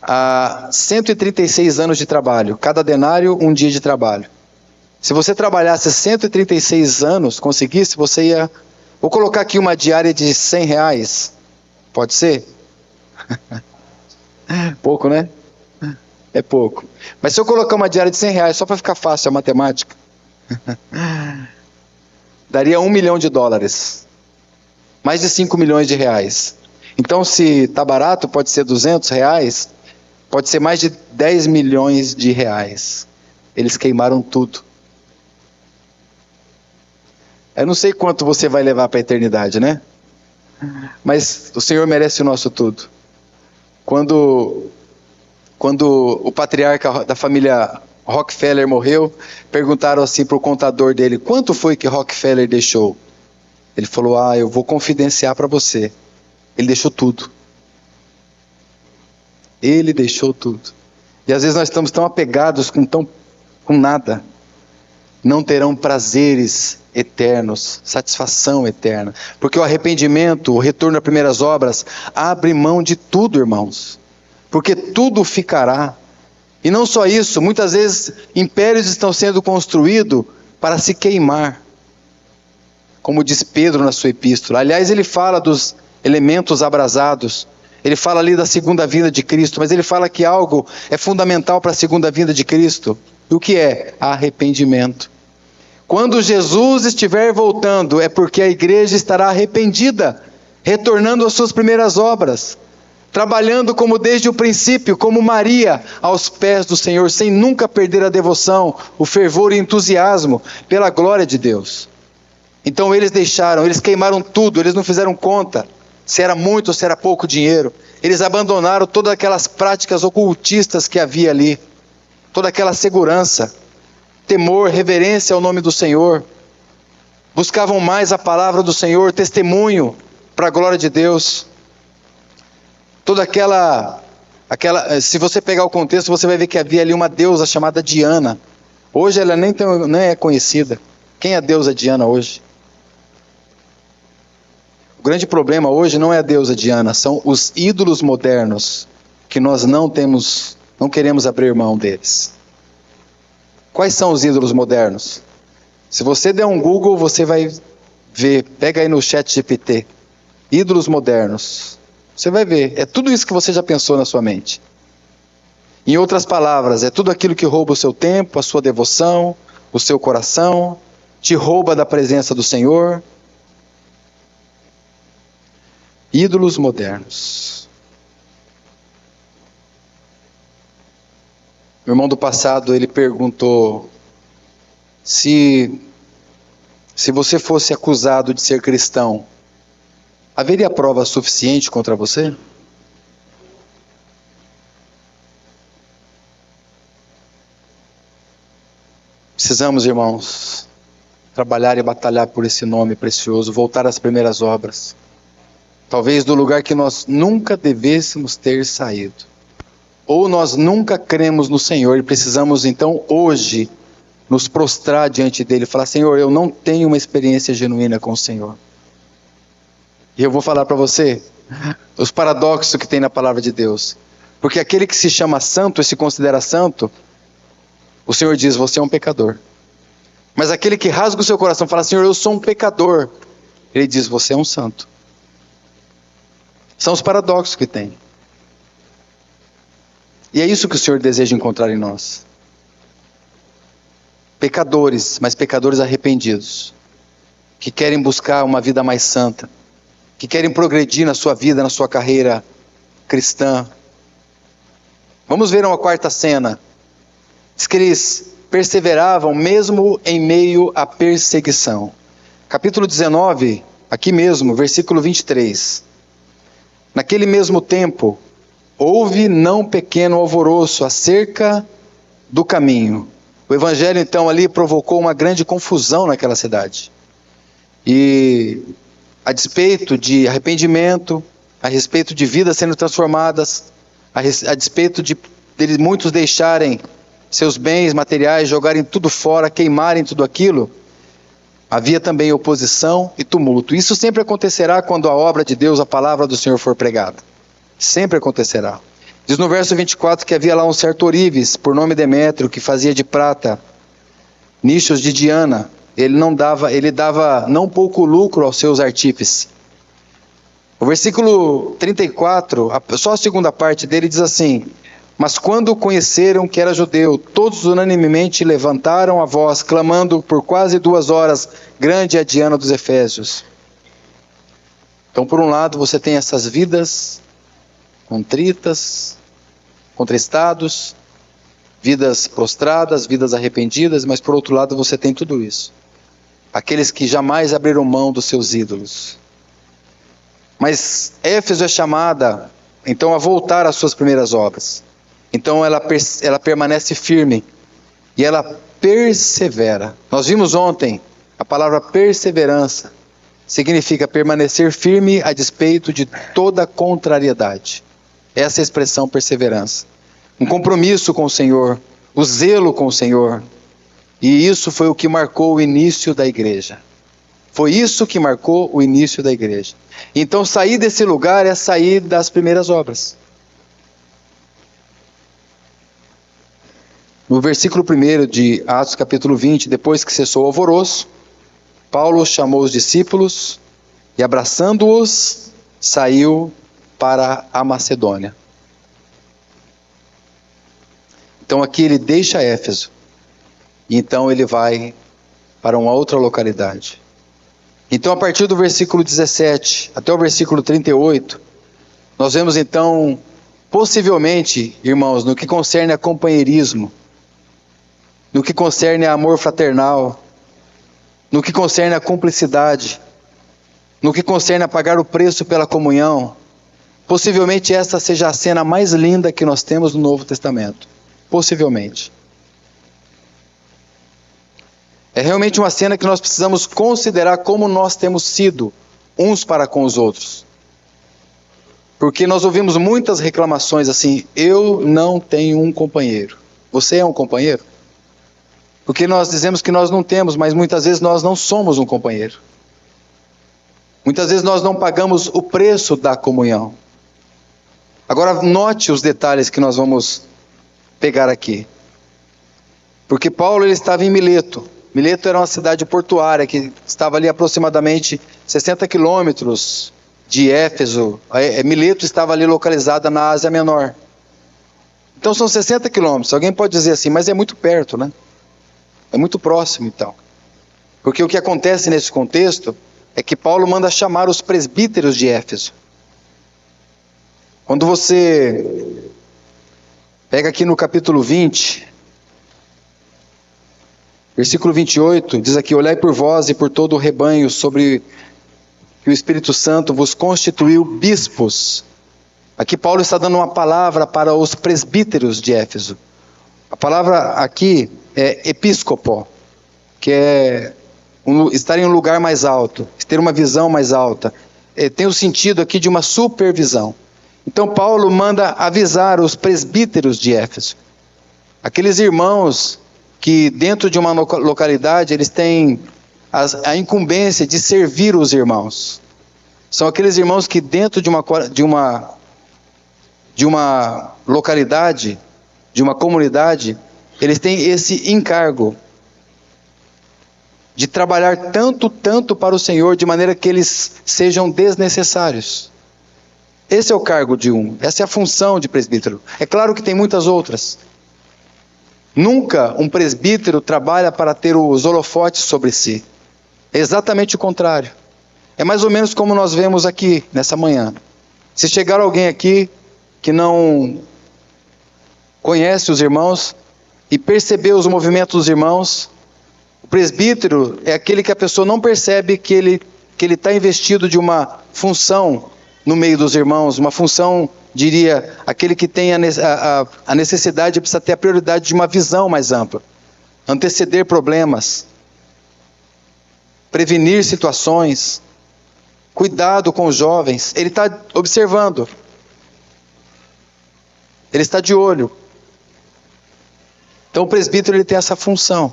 Speaker 1: a 136 anos de trabalho. Cada denário, um dia de trabalho. Se você trabalhasse 136 anos, conseguisse, você ia... Vou colocar aqui uma diária de R$100. Pode ser? Pouco, né? É pouco. Mas se eu colocar uma diária de R$100, só para ficar fácil a matemática, daria $1 milhão. Mais de 5 milhões de reais. Então, se está barato, pode ser R$200, pode ser mais de 10 milhões de reais. Eles queimaram tudo. Eu não sei quanto você vai levar para a eternidade, né? Mas o Senhor merece o nosso tudo. Quando o patriarca da família Rockefeller morreu, perguntaram assim para o contador dele, quanto foi que Rockefeller deixou? Ele falou, eu vou confidenciar para você. Ele deixou tudo. Ele deixou tudo. E às vezes nós estamos tão apegados com nada. Não terão prazeres eternos, satisfação eterna. Porque o arrependimento, o retorno às primeiras obras, abre mão de tudo, irmãos. Porque tudo ficará. E não só isso, muitas vezes impérios estão sendo construídos para se queimar. Como diz Pedro na sua epístola. Aliás, ele fala dos elementos abrasados. Ele fala ali da segunda vinda de Cristo, mas ele fala que algo é fundamental para a segunda vinda de Cristo. E o que é? Arrependimento. Quando Jesus estiver voltando, é porque a igreja estará arrependida, retornando às suas primeiras obras, trabalhando como desde o princípio, como Maria, aos pés do Senhor, sem nunca perder a devoção, o fervor e o entusiasmo pela glória de Deus. Então eles queimaram tudo, eles não fizeram conta, se era muito ou se era pouco dinheiro. Eles abandonaram todas aquelas práticas ocultistas que havia ali, toda aquela segurança, temor, reverência ao nome do Senhor. Buscavam mais a palavra do Senhor, testemunho para a glória de Deus. Toda aquela, se você pegar o contexto, você vai ver que havia ali uma deusa chamada Diana. Hoje ela nem é conhecida. Quem é a deusa Diana hoje? O grande problema hoje não é a deusa Diana, são os ídolos modernos, que nós não queremos abrir mão deles. Quais são os ídolos modernos? Se você der um Google, você vai ver, pega aí no ChatGPT, ídolos modernos. Você vai ver, é tudo isso que você já pensou na sua mente. Em outras palavras, é tudo aquilo que rouba o seu tempo, a sua devoção, o seu coração, te rouba da presença do Senhor. Ídolos modernos. Meu irmão do passado, ele perguntou se você fosse acusado de ser cristão, haveria prova suficiente contra você? Precisamos, irmãos, trabalhar e batalhar por esse nome precioso, voltar às primeiras obras. Talvez do lugar que nós nunca devêssemos ter saído. Ou nós nunca cremos no Senhor e precisamos então hoje nos prostrar diante dele e falar: Senhor, eu não tenho uma experiência genuína com o Senhor. E eu vou falar para você os paradoxos que tem na palavra de Deus. Porque aquele que se chama santo e se considera santo, o Senhor diz: você é um pecador. Mas aquele que rasga o seu coração e fala: Senhor, eu sou um pecador, ele diz: você é um santo. São os paradoxos que tem. E é isso que o Senhor deseja encontrar em nós. Pecadores, mas pecadores arrependidos, que querem buscar uma vida mais santa, que querem progredir na sua vida, na sua carreira cristã. Vamos ver uma quarta cena. Diz que eles perseveravam mesmo em meio à perseguição. Capítulo 19, aqui mesmo, versículo 23. Naquele mesmo tempo, houve não pequeno alvoroço acerca do caminho. O evangelho então ali provocou uma grande confusão naquela cidade. E a despeito de arrependimento, a respeito de vidas sendo transformadas, a despeito de muitos deixarem seus bens materiais, jogarem tudo fora, queimarem tudo aquilo, havia também oposição e tumulto. Isso sempre acontecerá quando a obra de Deus, a palavra do Senhor for pregada. Sempre acontecerá. Diz no verso 24 que havia lá um certo ourives, por nome Demétrio, que fazia de prata nichos de Diana. Ele dava não pouco lucro aos seus artífices. O versículo 34, só a segunda parte dele diz assim: mas quando conheceram que era judeu, todos unanimemente levantaram a voz, clamando por quase 2 horas: grande é a Diana dos Efésios. Então, por um lado, você tem essas vidas contritas, contristados, vidas prostradas, vidas arrependidas, mas por outro lado você tem tudo isso. Aqueles que jamais abriram mão dos seus ídolos. Mas Éfeso é chamada, então, a voltar às suas primeiras obras. Então ela permanece firme e ela persevera. Nós vimos ontem a palavra perseverança. Significa permanecer firme a despeito de toda contrariedade. Essa é a expressão perseverança. Um compromisso com o Senhor, o zelo com o Senhor. E isso foi o que marcou o início da igreja. Foi isso que marcou o início da igreja. Então sair desse lugar é sair das primeiras obras. No versículo 1 de Atos capítulo 20, depois que cessou o alvoroço, Paulo chamou os discípulos e, abraçando-os, saiu para a Macedônia. Então aqui ele deixa Éfeso, e então ele vai para uma outra localidade. Então a partir do versículo 17 até o versículo 38, nós vemos então, possivelmente, irmãos, no que concerne a companheirismo, no que concerne a amor fraternal, no que concerne a cumplicidade, no que concerne a pagar o preço pela comunhão, possivelmente esta seja a cena mais linda que nós temos no Novo Testamento. Possivelmente. É realmente uma cena que nós precisamos considerar como nós temos sido uns para com os outros. Porque nós ouvimos muitas reclamações assim: eu não tenho um companheiro. Você é um companheiro? Porque nós dizemos que nós não temos, mas muitas vezes nós não somos um companheiro. Muitas vezes nós não pagamos o preço da comunhão. Agora note os detalhes que nós vamos pegar aqui. Porque Paulo ele estava em Mileto. Mileto era uma cidade portuária que estava ali aproximadamente 60 quilômetros de Éfeso. Mileto estava ali localizada na Ásia Menor. Então são 60 quilômetros. Alguém pode dizer assim, mas é muito perto, né? É muito próximo então. Porque o que acontece nesse contexto é que Paulo manda chamar os presbíteros de Éfeso. Quando você pega aqui no capítulo 20, versículo 28, diz aqui: olhai por vós e por todo o rebanho sobre que o Espírito Santo vos constituiu bispos. Aqui Paulo está dando uma palavra para os presbíteros de Éfeso. A palavra aqui é episcopo, que é estar em um lugar mais alto, ter uma visão mais alta. Tem o sentido aqui de uma supervisão. Então Paulo manda avisar os presbíteros de Éfeso. Aqueles irmãos que dentro de uma localidade eles têm a incumbência de servir os irmãos. São aqueles irmãos que dentro de uma localidade, de uma comunidade, eles têm esse encargo de trabalhar tanto para o Senhor, de maneira que eles sejam desnecessários. Esse é o cargo de um, essa é a função de presbítero. É claro que tem muitas outras. Nunca um presbítero trabalha para ter os holofotes sobre si. É exatamente o contrário. É mais ou menos como nós vemos aqui, nessa manhã. Se chegar alguém aqui que não conhece os irmãos e perceber os movimentos dos irmãos, o presbítero é aquele que a pessoa não percebe que ele está investido de uma função no meio dos irmãos, uma função, diria, aquele que tem a necessidade, precisa ter a prioridade de uma visão mais ampla, anteceder problemas, prevenir situações, cuidado com os jovens. Ele está observando, ele está de olho. Então o presbítero ele tem essa função.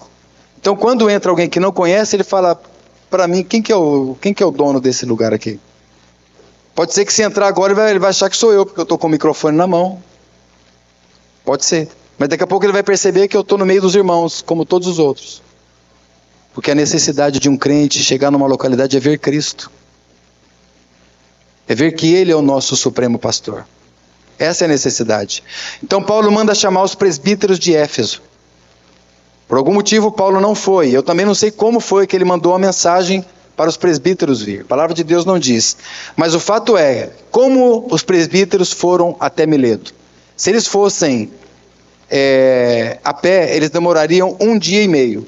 Speaker 1: Então quando entra alguém que não conhece, ele fala para mim, quem que é o dono desse lugar aqui? Pode ser que se entrar agora ele vai achar que sou eu, porque eu estou com o microfone na mão. Pode ser. Mas daqui a pouco ele vai perceber que eu estou no meio dos irmãos, como todos os outros. Porque a necessidade de um crente chegar numa localidade é ver Cristo. É ver que Ele é o nosso supremo pastor. Essa é a necessidade. Então Paulo manda chamar os presbíteros de Éfeso. Por algum motivo Paulo não foi. Eu também não sei como foi que ele mandou a mensagem para os presbíteros vir. A palavra de Deus não diz. Mas o fato é, como os presbíteros foram até Mileto? Se eles fossem a pé, eles demorariam 1 dia e meio.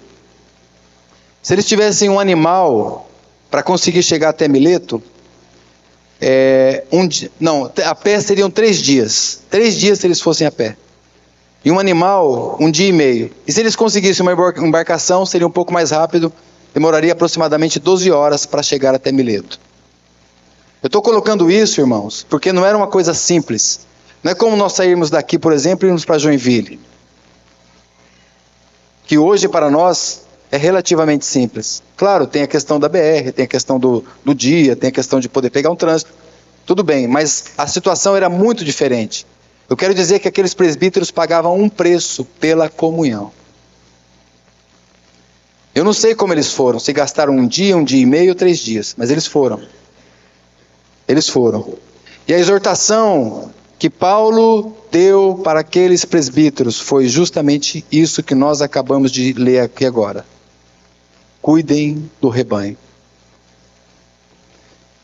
Speaker 1: Se eles tivessem um animal para conseguir chegar até Mileto, a pé seriam 3 dias. 3 dias se eles fossem a pé. E um animal, 1 dia e meio. E se eles conseguissem uma embarcação, seria um pouco mais rápido. Demoraria aproximadamente 12 horas para chegar até Mileto. Eu estou colocando isso, irmãos, porque não era uma coisa simples. Não é como nós sairmos daqui, por exemplo, e irmos para Joinville, que hoje para nós é relativamente simples. Claro, tem a questão da BR, tem a questão do dia, tem a questão de poder pegar um trânsito, tudo bem, mas a situação era muito diferente. Eu quero dizer que aqueles presbíteros pagavam um preço pela comunhão. Eu não sei como eles foram, se gastaram um dia e meio, 3 dias, mas eles foram. Eles foram. E a exortação que Paulo deu para aqueles presbíteros foi justamente isso que nós acabamos de ler aqui agora. Cuidem do rebanho.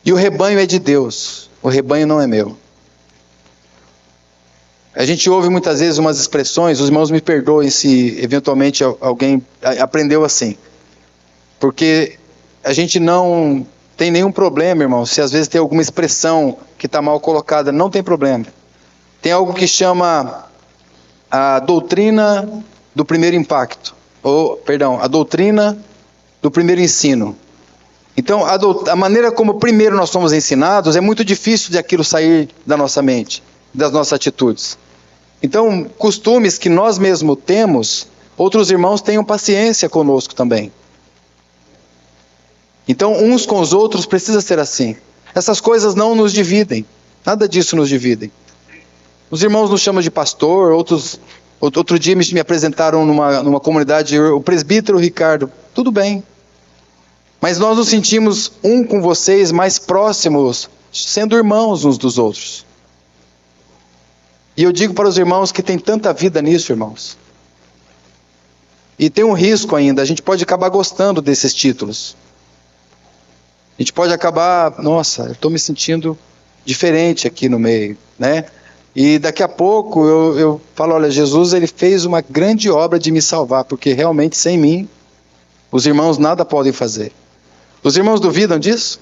Speaker 1: E o rebanho é de Deus, o rebanho não é meu. A gente ouve muitas vezes umas expressões, os irmãos me perdoem se eventualmente alguém aprendeu assim. Porque a gente não tem nenhum problema, irmão, se às vezes tem alguma expressão que está mal colocada, não tem problema. Tem algo que chama a doutrina do primeiro impacto, a doutrina do primeiro ensino. Então, a maneira como primeiro nós somos ensinados, é muito difícil de aquilo sair da nossa mente, das nossas atitudes. Então, costumes que nós mesmos temos, outros irmãos tenham paciência conosco também. Então, uns com os outros precisa ser assim. Essas coisas não nos dividem, nada disso nos dividem. Os irmãos nos chamam de pastor, outro dia me apresentaram numa comunidade, o presbítero Ricardo, tudo bem. Mas nós nos sentimos um com vocês mais próximos, sendo irmãos uns dos outros. E eu digo para os irmãos que tem tanta vida nisso, irmãos. E tem um risco ainda, a gente pode acabar gostando desses títulos. A gente pode acabar, nossa, eu estou me sentindo diferente aqui no meio, né? E daqui a pouco eu falo, olha, Jesus ele fez uma grande obra de me salvar, porque realmente sem mim, os irmãos nada podem fazer. Os irmãos duvidam disso?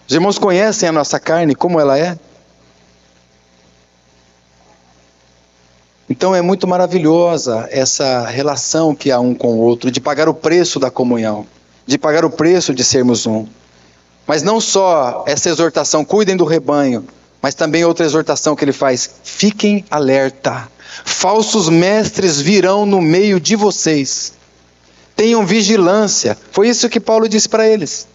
Speaker 1: Os irmãos conhecem a nossa carne, como ela é? Então é muito maravilhosa essa relação que há um com o outro, de pagar o preço da comunhão, de pagar o preço de sermos um. Mas não só essa exortação, cuidem do rebanho, mas também outra exortação que ele faz, fiquem alerta. Falsos mestres virão no meio de vocês. Tenham vigilância. Foi isso que Paulo disse para eles.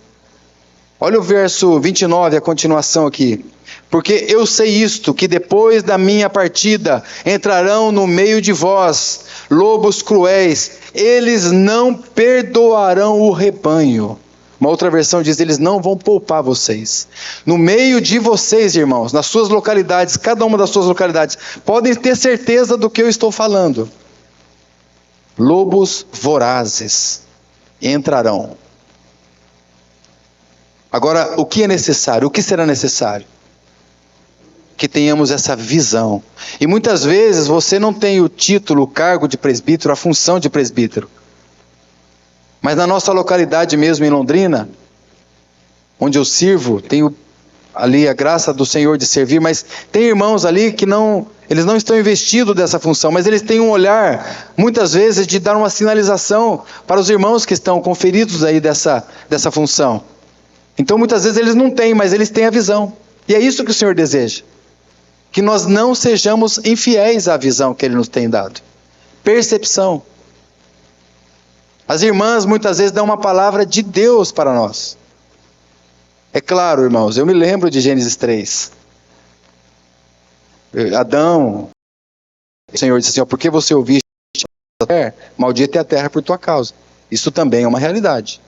Speaker 1: Olha o verso 29, a continuação aqui. Porque eu sei isto, que depois da minha partida entrarão no meio de vós lobos cruéis, eles não perdoarão o rebanho. Uma outra versão diz, eles não vão poupar vocês. No meio de vocês, irmãos, nas suas localidades, cada uma das suas localidades, podem ter certeza do que eu estou falando. Lobos vorazes entrarão. Agora, o que é necessário? O que será necessário? Que tenhamos essa visão. E muitas vezes você não tem o título, o cargo de presbítero, a função de presbítero. Mas na nossa localidade mesmo, em Londrina, onde eu sirvo, tenho ali a graça do Senhor de servir, mas tem irmãos ali que eles não estão investidos dessa função, mas eles têm um olhar, muitas vezes, de dar uma sinalização para os irmãos que estão conferidos aí dessa função. Então muitas vezes eles não têm, mas eles têm a visão. E é isso que o Senhor deseja. Que nós não sejamos infiéis à visão que Ele nos tem dado. Percepção. As irmãs muitas vezes dão uma palavra de Deus para nós. É claro, irmãos, eu me lembro de Gênesis 3. Adão, o Senhor disse assim, por que você ouviste a terra? Maldita é a terra por tua causa. Isso também é uma realidade.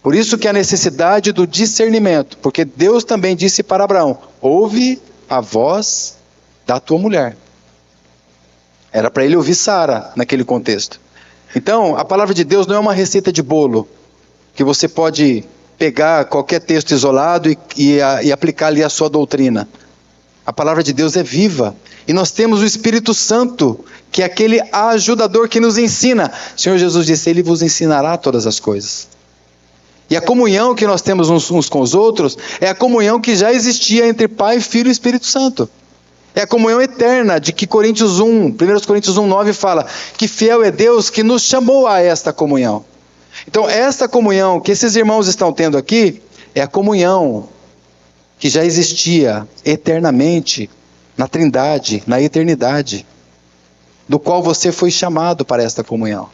Speaker 1: Por isso que a necessidade do discernimento, porque Deus também disse para Abraão, ouve a voz da tua mulher. Era para ele ouvir Sara naquele contexto. Então, a palavra de Deus não é uma receita de bolo, que você pode pegar qualquer texto isolado e aplicar ali a sua doutrina. A palavra de Deus é viva. E nós temos o Espírito Santo, que é aquele ajudador que nos ensina. O Senhor Jesus disse, Ele vos ensinará todas as coisas. E a comunhão que nós temos uns com os outros, é a comunhão que já existia entre Pai, Filho e Espírito Santo. É a comunhão eterna, de que 1 Coríntios 1:9 fala, que fiel é Deus que nos chamou a esta comunhão. Então, esta comunhão que esses irmãos estão tendo aqui, é a comunhão que já existia eternamente na Trindade, na eternidade, do qual você foi chamado para esta comunhão.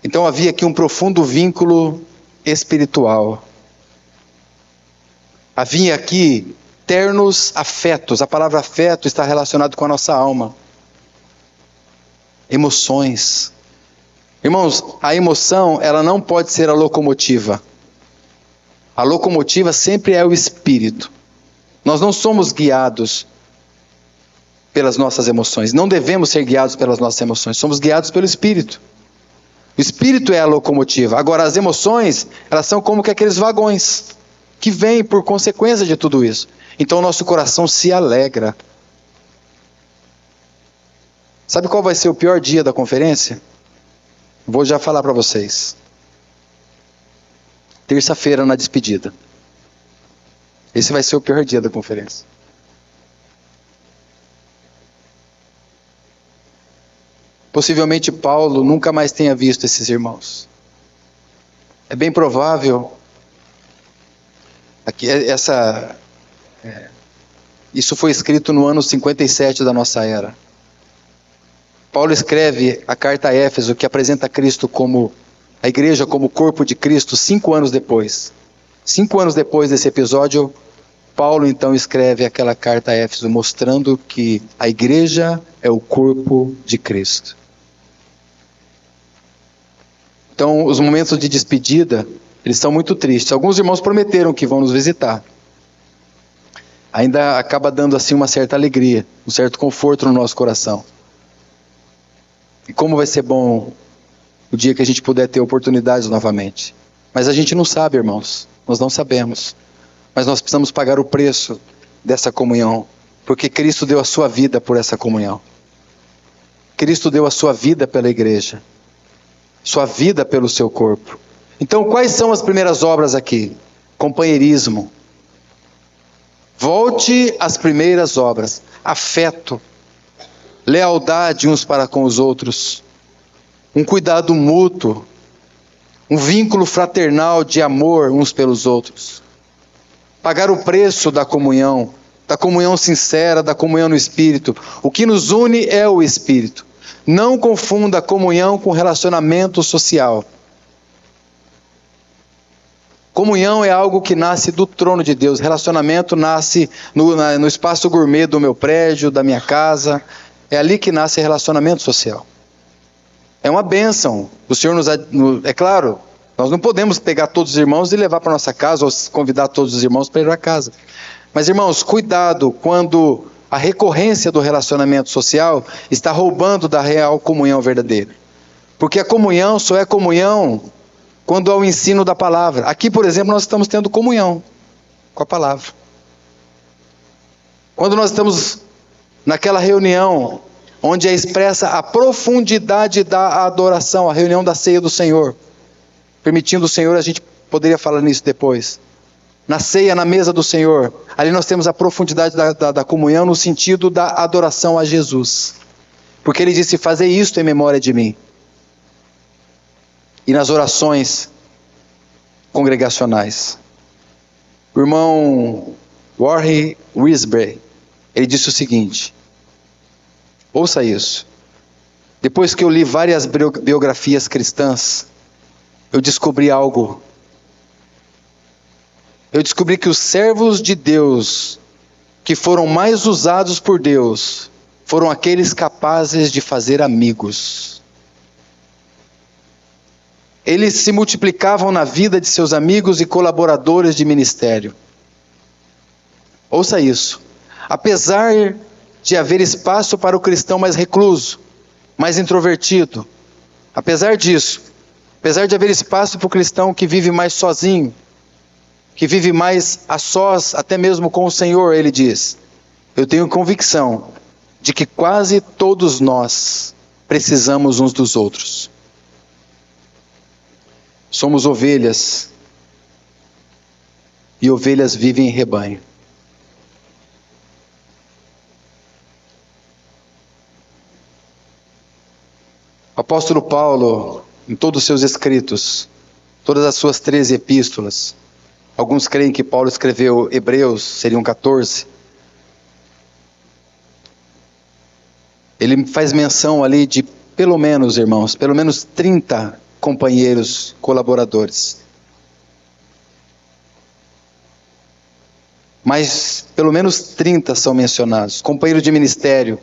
Speaker 1: Então havia aqui um profundo vínculo espiritual. Havia aqui ternos afetos. A palavra afeto está relacionado com a nossa alma. Emoções. Irmãos, a emoção, ela não pode ser a locomotiva. A locomotiva sempre é o espírito. Nós não somos guiados pelas nossas emoções. Não devemos ser guiados pelas nossas emoções. Somos guiados pelo espírito. O espírito é a locomotiva. Agora, as emoções, elas são como que aqueles vagões que vêm por consequência de tudo isso. Então, o nosso coração se alegra. Sabe qual vai ser o pior dia da conferência? Vou já falar para vocês. Terça-feira, na despedida. Esse vai ser o pior dia da conferência. Possivelmente Paulo nunca mais tenha visto esses irmãos. É bem provável. Isso foi escrito no ano 57 da nossa era. Paulo escreve a carta a Éfeso, que apresenta Cristo como a igreja como o corpo de Cristo 5 anos depois. 5 anos depois desse episódio, Paulo então escreve aquela carta a Éfeso, mostrando que a igreja é o corpo de Cristo. Então, os momentos de despedida, eles são muito tristes. Alguns irmãos prometeram que vão nos visitar. Ainda acaba dando assim uma certa alegria, um certo conforto no nosso coração. E como vai ser bom o dia que a gente puder ter oportunidades novamente. Mas a gente não sabe, irmãos. Nós não sabemos. Mas nós precisamos pagar o preço dessa comunhão. Porque Cristo deu a sua vida por essa comunhão. Cristo deu a sua vida pela igreja. Sua vida pelo seu corpo. Então, quais são as primeiras obras aqui? Companheirismo. Volte às primeiras obras. Afeto. Lealdade uns para com os outros. Um cuidado mútuo. Um vínculo fraternal de amor uns pelos outros. Pagar o preço da comunhão sincera, da comunhão no Espírito. O que nos une é o Espírito. Não confunda comunhão com relacionamento social. Comunhão é algo que nasce do trono de Deus. Nos nasce no espaço gourmet do meu prédio, da minha casa. É ali que nasce relacionamento social. É uma bênção. O Senhor é claro, nós não podemos pegar todos os irmãos e levar para nossa casa, ou convidar todos os irmãos para ir para casa. Mas, irmãos, cuidado quando a recorrência do relacionamento social está roubando da real comunhão verdadeira. Porque a comunhão só é comunhão quando há o ensino da palavra. Aqui, por exemplo, nós estamos tendo comunhão com a palavra. Quando nós estamos naquela reunião onde é expressa a profundidade da adoração, a reunião da ceia do Senhor. Permitindo o Senhor, a gente poderia falar nisso depois. Na ceia, na mesa do Senhor, ali nós temos a profundidade da comunhão no sentido da adoração a Jesus. Porque Ele disse, fazei isto em memória de mim. E nas orações congregacionais. O irmão Warren Wiersbe, ele disse o seguinte, ouça isso. Depois que eu li várias biografias cristãs, eu descobri algo. Eu descobri que os servos de Deus, que foram mais usados por Deus, foram aqueles capazes de fazer amigos. Eles se multiplicavam na vida de seus amigos e colaboradores de ministério. Ouça isso. Apesar de haver espaço para o cristão mais recluso, mais introvertido, apesar disso, apesar de haver espaço para o cristão que vive mais sozinho, que vive mais a sós, até mesmo com o Senhor, ele diz, eu tenho convicção de que quase todos nós precisamos uns dos outros. Somos ovelhas, e ovelhas vivem em rebanho. O apóstolo Paulo, em todos os seus escritos, todas as suas 13 epístolas, alguns creem que Paulo escreveu Hebreus, seriam 14. Ele faz menção ali de pelo menos, irmãos, pelo menos 30 companheiros, colaboradores. Mas pelo menos 30 são mencionados. Companheiro de ministério,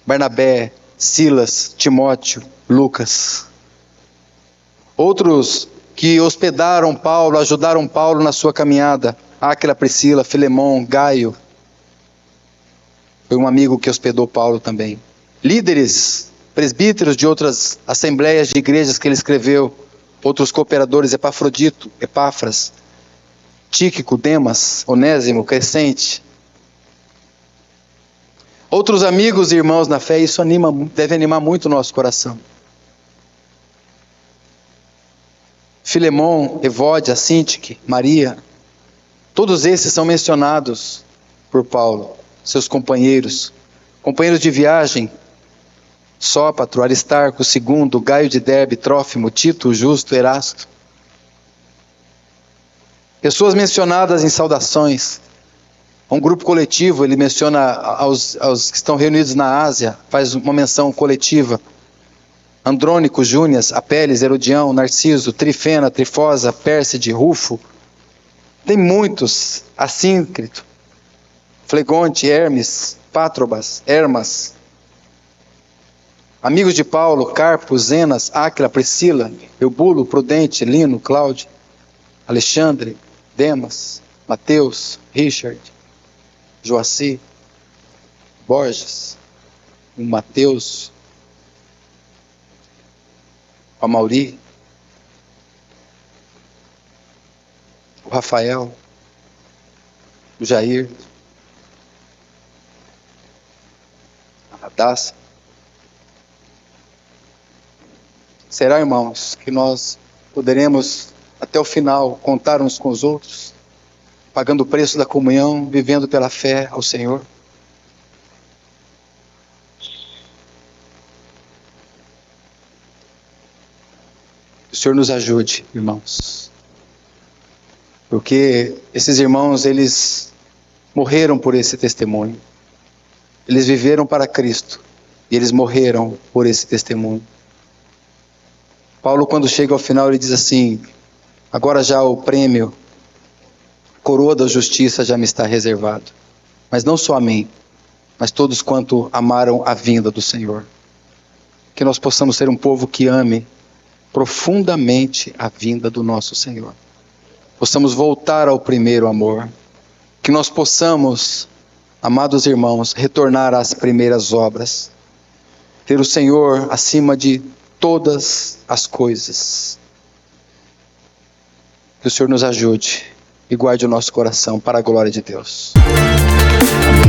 Speaker 1: Barnabé, Silas, Timóteo, Lucas. Outros que hospedaram Paulo, ajudaram Paulo na sua caminhada, Áquila, Priscila, Filemão, Gaio. Foi um amigo que hospedou Paulo também. Líderes, presbíteros de outras assembleias de igrejas que ele escreveu, outros cooperadores, Epafrodito, Epáfras, Tíquico, Demas, Onésimo, Crescente. Outros amigos e irmãos na fé, isso deve animar muito o nosso coração. Filemão, Evódia, Sintique, Maria, todos esses são mencionados por Paulo, seus companheiros de viagem, Sópatro, Aristarco, II, Gaio de Derbe, Trófimo, Tito, Justo, Erasto. Pessoas mencionadas em saudações. Um grupo coletivo, ele menciona aos que estão reunidos na Ásia, faz uma menção coletiva. Andrônico, Júnias, Apeles, Herodião, Narciso, Trifena, Trifosa, Pérside, Rufo. Tem muitos, Assíncrito, Flegonte, Hermes, Pátrobas, Hermas. Amigos de Paulo, Carpo, Zenas, Áquila, Priscila, Eubulo, Prudente, Lino, Cláudio, Alexandre, Demas, Mateus, Richard, Joaci, Borges, o Mateus, o Amauri, o Rafael, o Jair, a Radassa. Será, irmãos, que nós poderemos até o final contar uns com os outros, pagando o preço da comunhão, vivendo pela fé ao Senhor? Que o Senhor nos ajude, irmãos. Porque esses irmãos, eles morreram por esse testemunho. Eles viveram para Cristo e eles morreram por esse testemunho. Paulo, quando chega ao final, ele diz assim: agora já o prêmio, coroa da justiça já me está reservado. Mas não só a mim, mas todos quanto amaram a vinda do Senhor. Que nós possamos ser um povo que ame profundamente a vinda do nosso Senhor. Possamos voltar ao primeiro amor. Que nós possamos, amados irmãos, retornar às primeiras obras. Ter o Senhor acima de todas as coisas. Que o Senhor nos ajude e guarde o nosso coração para a glória de Deus. Amém.